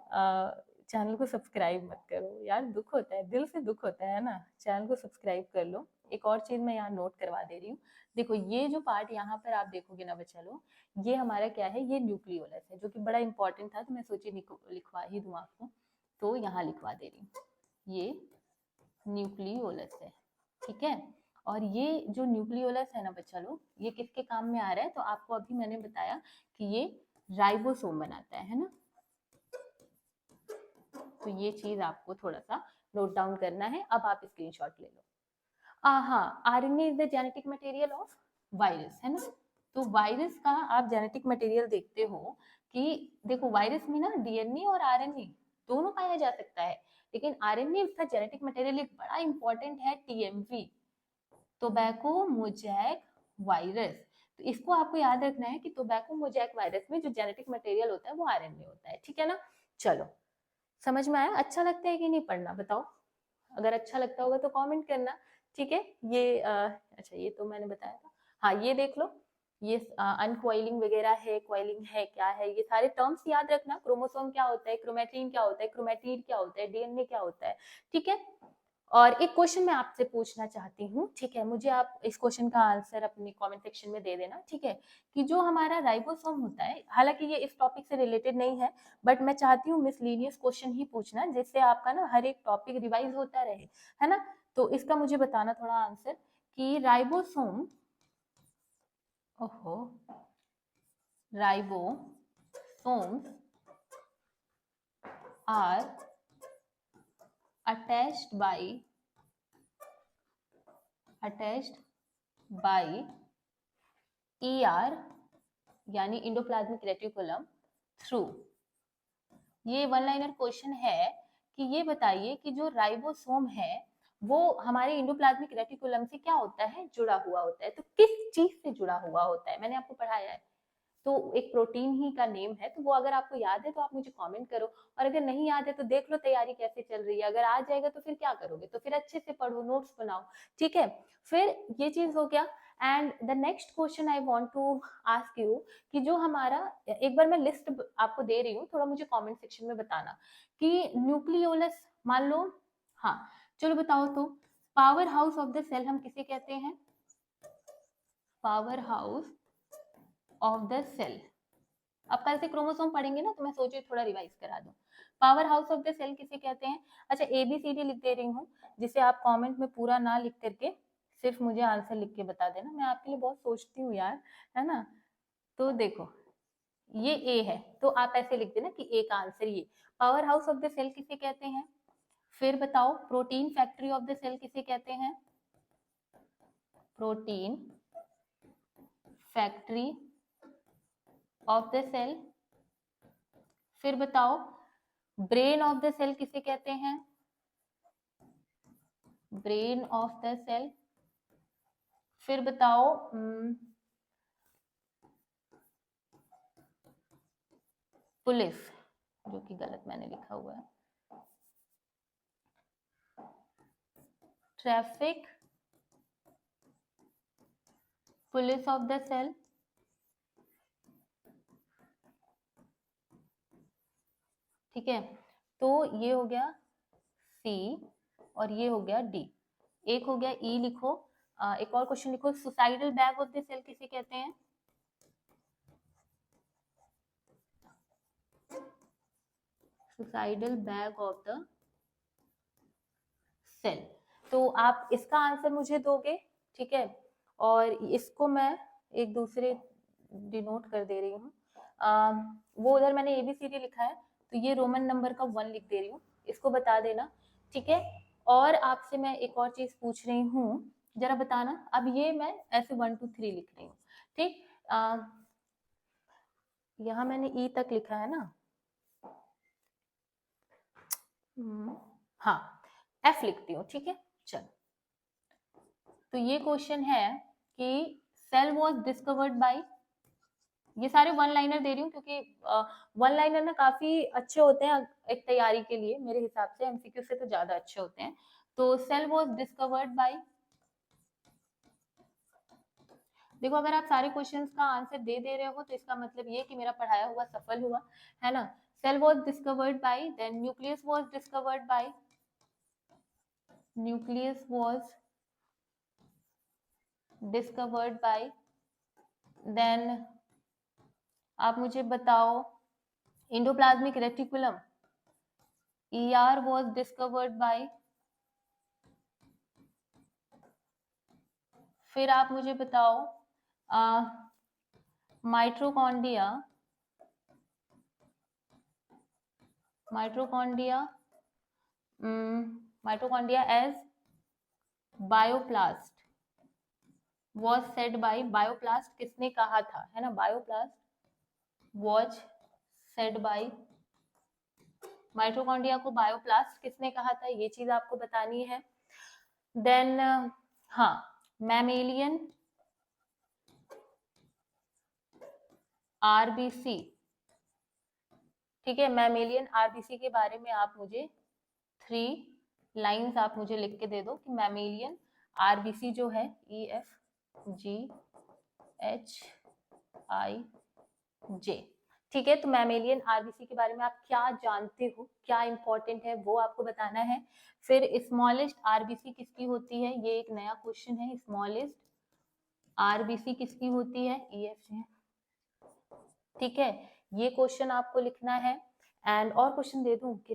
चैनल को सब्सक्राइब मत करो यार, दुख होता है, दिल से दुख होता है ना। चैनल को सब्सक्राइब कर लो। एक और चीज मैं यहाँ नोट करवा दे रही हूँ, देखो ये जो पार्ट यहाँ पर आप देखोगे ना बच्चा लोग, ये हमारा क्या है, ये न्यूक्लियोलस है जो कि बड़ा इंपॉर्टेंट था, तो मैं सोची लिखवा ही दूँ आपको, तो यहाँ लिखवा दे रही हूँ, ये न्यूक्लियोलस है, ठीक है। और ये जो न्यूक्लियोलस है ना बच्चा लोग, ये किसके काम में आ रहा है, तो आपको अभी मैंने बताया कि ये राइबोसोम बनाता है ना, तो ये चीज आपको थोड़ा सा नोट डाउन करना है। अब आप स्क्रीनशॉट ले लो। हाँ, RNA is the genetic material of virus, है ना। तो वायरस का आप जेनेटिक मटेरियल देखते हो कि देखो वायरस में ना डीएनए और आरएनए दोनों पाया जा सकता है, लेकिन आरएनए का जेनेटिक मटेरियल एक बड़ा इंपॉर्टेंट है, टीएमवी, टोबैको मोजैक वायरस। तो इसको आपको याद रखना है कि टोबैको मोजैक वायरस में जो जेनेटिक मटेरियल होता है वो आरएनए होता है, ठीक है ना। चलो, समझ में आया? अच्छा लगता है कि नहीं पढ़ना, बताओ। अगर अच्छा लगता होगा तो कमेंट करना, ठीक है। ये अच्छा, ये तो मैंने बताया था। हाँ, ये देख लो, ये अनकॉइलिंग वगैरह है, कॉइलिंग है, क्या है, ये सारे टर्म्स याद रखना। क्रोमोसोम क्या होता है, क्रोमैटिन क्या होता है, क्रोमैटिड क्या होता है, डीएनए क्या होता है, ठीक है। और एक क्वेश्चन मैं आपसे पूछना चाहती हूँ, ठीक है, मुझे आप इस क्वेश्चन का आंसर अपने कमेंट सेक्शन में दे देना, ठीक है। कि जो हमारा राइबोसोम होता है, हालांकि ये इस टॉपिक से रिलेटेड नहीं है, बट मैं चाहती हूँ मिसलीनियस क्वेश्चन ही पूछना, जिससे आपका ना हर एक टॉपिक रिवाइज होता रहे, है ना। तो इसका मुझे बताना थोड़ा आंसर कि राइबोसोम, ओहो, ribosomes are attached by ER यानी इंडोप्लाज्मिक रेटिकुलम थ्रू। ये वन लाइनर क्वेश्चन है कि ये बताइए कि जो राइबोसोम है वो हमारे इंडोप्लाज्मिक रेटिकुलम से क्या होता है, जुड़ा हुआ होता है। तो किस चीज से जुड़ा हुआ होता है, मैंने आपको पढ़ाया है। तो एक प्रोटीन ही का नेम है, तो वो अगर आपको याद है तो आप मुझे कमेंट करो, और अगर नहीं याद है तो देख लो तैयारी कैसे चल रही है। अगर आ जाएगा तो फिर क्या करोगे, तो फिर अच्छे से पढ़ो, नोट्स बनाओ, ठीक है। फिर ये चीज हो गया। And the next question I want to ask you कि जो हमारा, एक बार मैं लिस्ट आपको दे रही हूँ, थोड़ा मुझे कमेंट सेक्शन में बताना कि न्यूक्लियोलस, मान लो, हाँ चलो बताओ तो, power house of the cell हम किसे कहते हैं, power house of the cell. अब कल से क्रोमोसोम पढ़ेंगे ना, तो मैं सोची थोड़ा रिवाइज करा दूं। Power house of the cell किसे कहते हैं? अच्छा, ABCD लिख दे रही हूँ, जिसे आप कमेंट में पूरा ना लिख करके सिर्फ मुझे आंसर लिख के बता देना, मैं आपके लिए बहुत सोचती हूँ यार, है ना। तो देखो, ये A है, तो आप ऐसे लिख देना कि A का आंसर ये। Power house of the cell किसे कहते हैं? फिर बताओ, protein factory of the cell किसे कहते हैं? Protein factory of the cell. फिर बताओ, ब्रेन ऑफ द सेल किसे कहते हैं? Brain of the cell. फिर बताओ, पुलिस, जो कि गलत मैंने लिखा हुआ है, traffic police of the cell. ठीक है, तो ये हो गया C और ये हो गया D। एक हो गया E, लिखो। एक और क्वेश्चन लिखो, suicidal bag of the cell किसे कहते हैं? Suicidal bag of the cell. तो आप इसका आंसर मुझे दोगे, ठीक है। और इसको मैं एक दूसरे डिनोट कर दे रही हूँ, वो उधर मैंने ABCD लिखा है, तो ये रोमन नंबर का 1 लिख दे रही हूँ, इसको बता देना, ठीक है। और आपसे मैं एक और चीज पूछ रही हूँ, जरा बताना। अब ये मैं ऐसे 1 2 3 लिख रही हूँ, ठीक। यहाँ मैंने E तक लिखा है ना, हाँ, F लिखती हूँ, ठीक है। चलो, तो ये क्वेश्चन है कि सेल वाज डिस्कवर्ड बाय, ये सारे वन लाइनर दे रही हूँ क्योंकि वन लाइनर ना काफी अच्छे होते हैं एक तैयारी के लिए, मेरे हिसाब से MCQ से तो ज्यादा अच्छे होते हैं। तो सेल वाज डिस्कवर्ड बाय, देखो अगर आप सारे क्वेश्चंस का आंसर दे दे रहे हो तो इसका मतलब ये कि मेरा पढ़ाया हुआ सफल हुआ, है ना। Cell was discovered by, then nucleus was discovered by, nucleus was discovered by, देन आप मुझे बताओ, endoplasmic reticulum ER was discovered by, फिर आप मुझे बताओ, mitochondria, mitochondria, mitochondria as bioplast was said by, bioplast किसने कहा था, है ना, bioplast was said by, mitochondria को बायोप्लास्ट किसने कहा था, ये चीज आपको बतानी है। देन हाँ, मैमेलियन आरबीसी, ठीक है, मैमेलियन आरबीसी के बारे में आप मुझे 3 लाइंस आप मुझे लिख के दे दो कि मैमेलियन आरबीसी जो है EFGHIJ, ठीक है। तो मैमेलियन आरबीसी के बारे में आप क्या जानते हो, क्या इंपॉर्टेंट है वो आपको बताना है। फिर स्मॉलेस्ट आरबीसी किसकी होती है, ये एक नया क्वेश्चन है, स्मॉलेस्ट आरबीसी किसकी होती है, EFG, ठीक है, ये क्वेश्चन आपको लिखना है। एंड और क्वेश्चन दे दूं कि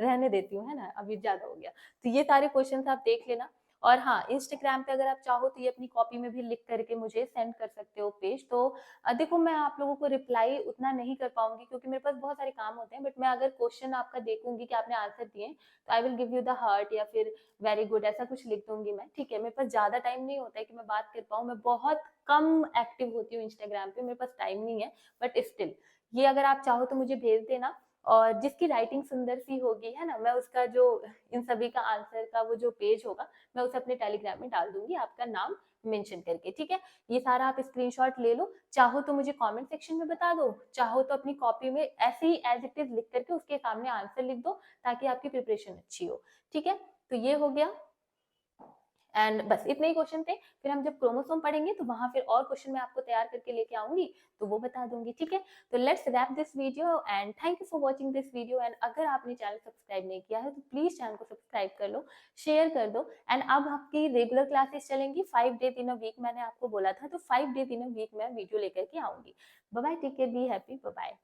रहने देती हूँ, है ना, अभी ज्यादा हो गया। तो ये सारे क्वेश्चन आप देख लेना। और हाँ, इंस्टाग्राम पे अगर आप चाहो तो ये अपनी कॉपी में भी लिख करके मुझे सेंड कर सकते हो पेज। तो देखो, मैं आप लोगों को रिप्लाई उतना नहीं कर पाऊंगी क्योंकि मेरे पास बहुत सारे काम होते हैं, बट मैं अगर क्वेश्चन आपका देखूंगी कि आपने आंसर दिए तो I will give you the heart या फिर वेरी गुड, ऐसा कुछ लिख दूंगी मैं, ठीक है। मेरे पास ज्यादा टाइम नहीं होता है कि मैं बात कर पाऊँ, मैं बहुत कम एक्टिव होती हूँ इंस्टाग्राम पे, मेरे पास टाइम नहीं है, बट स्टिल ये अगर आप चाहो तो मुझे भेज देना। और जिसकी राइटिंग सुंदर सी होगी, है ना, मैं उसका जो इन सभी का आंसर का वो जो पेज होगा मैं उसे अपने टेलीग्राम में डाल दूंगी, आपका नाम मेंशन करके, ठीक है। ये सारा आप स्क्रीनशॉट ले लो, चाहो तो मुझे कमेंट सेक्शन में बता दो, चाहो तो अपनी कॉपी में ऐसे ही एज इट इज लिख करके उसके सामने आंसर लिख दो ताकि आपकी प्रिपरेशन अच्छी हो, ठीक है। तो ये हो गया, एंड बस इतने ही क्वेश्चन थे। फिर हम जब क्रोमोसोम पढ़ेंगे तो वहां फिर और क्वेश्चन मैं आपको तैयार करके लेके आऊंगी, तो वो बता दूंगी, ठीक है। तो let's wrap this video and thank you for watching this video. And अगर आपने चैनल सब्सक्राइब नहीं किया है तो प्लीज चैनल को सब्सक्राइब कर लो, शेयर कर दो। एंड अब आपकी रेगुलर क्लासेस चलेंगी 5 डेज इन अ वीक, मैंने आपको बोला था, तो 5 डेज इन अ वीक मैं वीडियो लेकर के आऊंगी। Bye bye, take care, be happy, bye bye.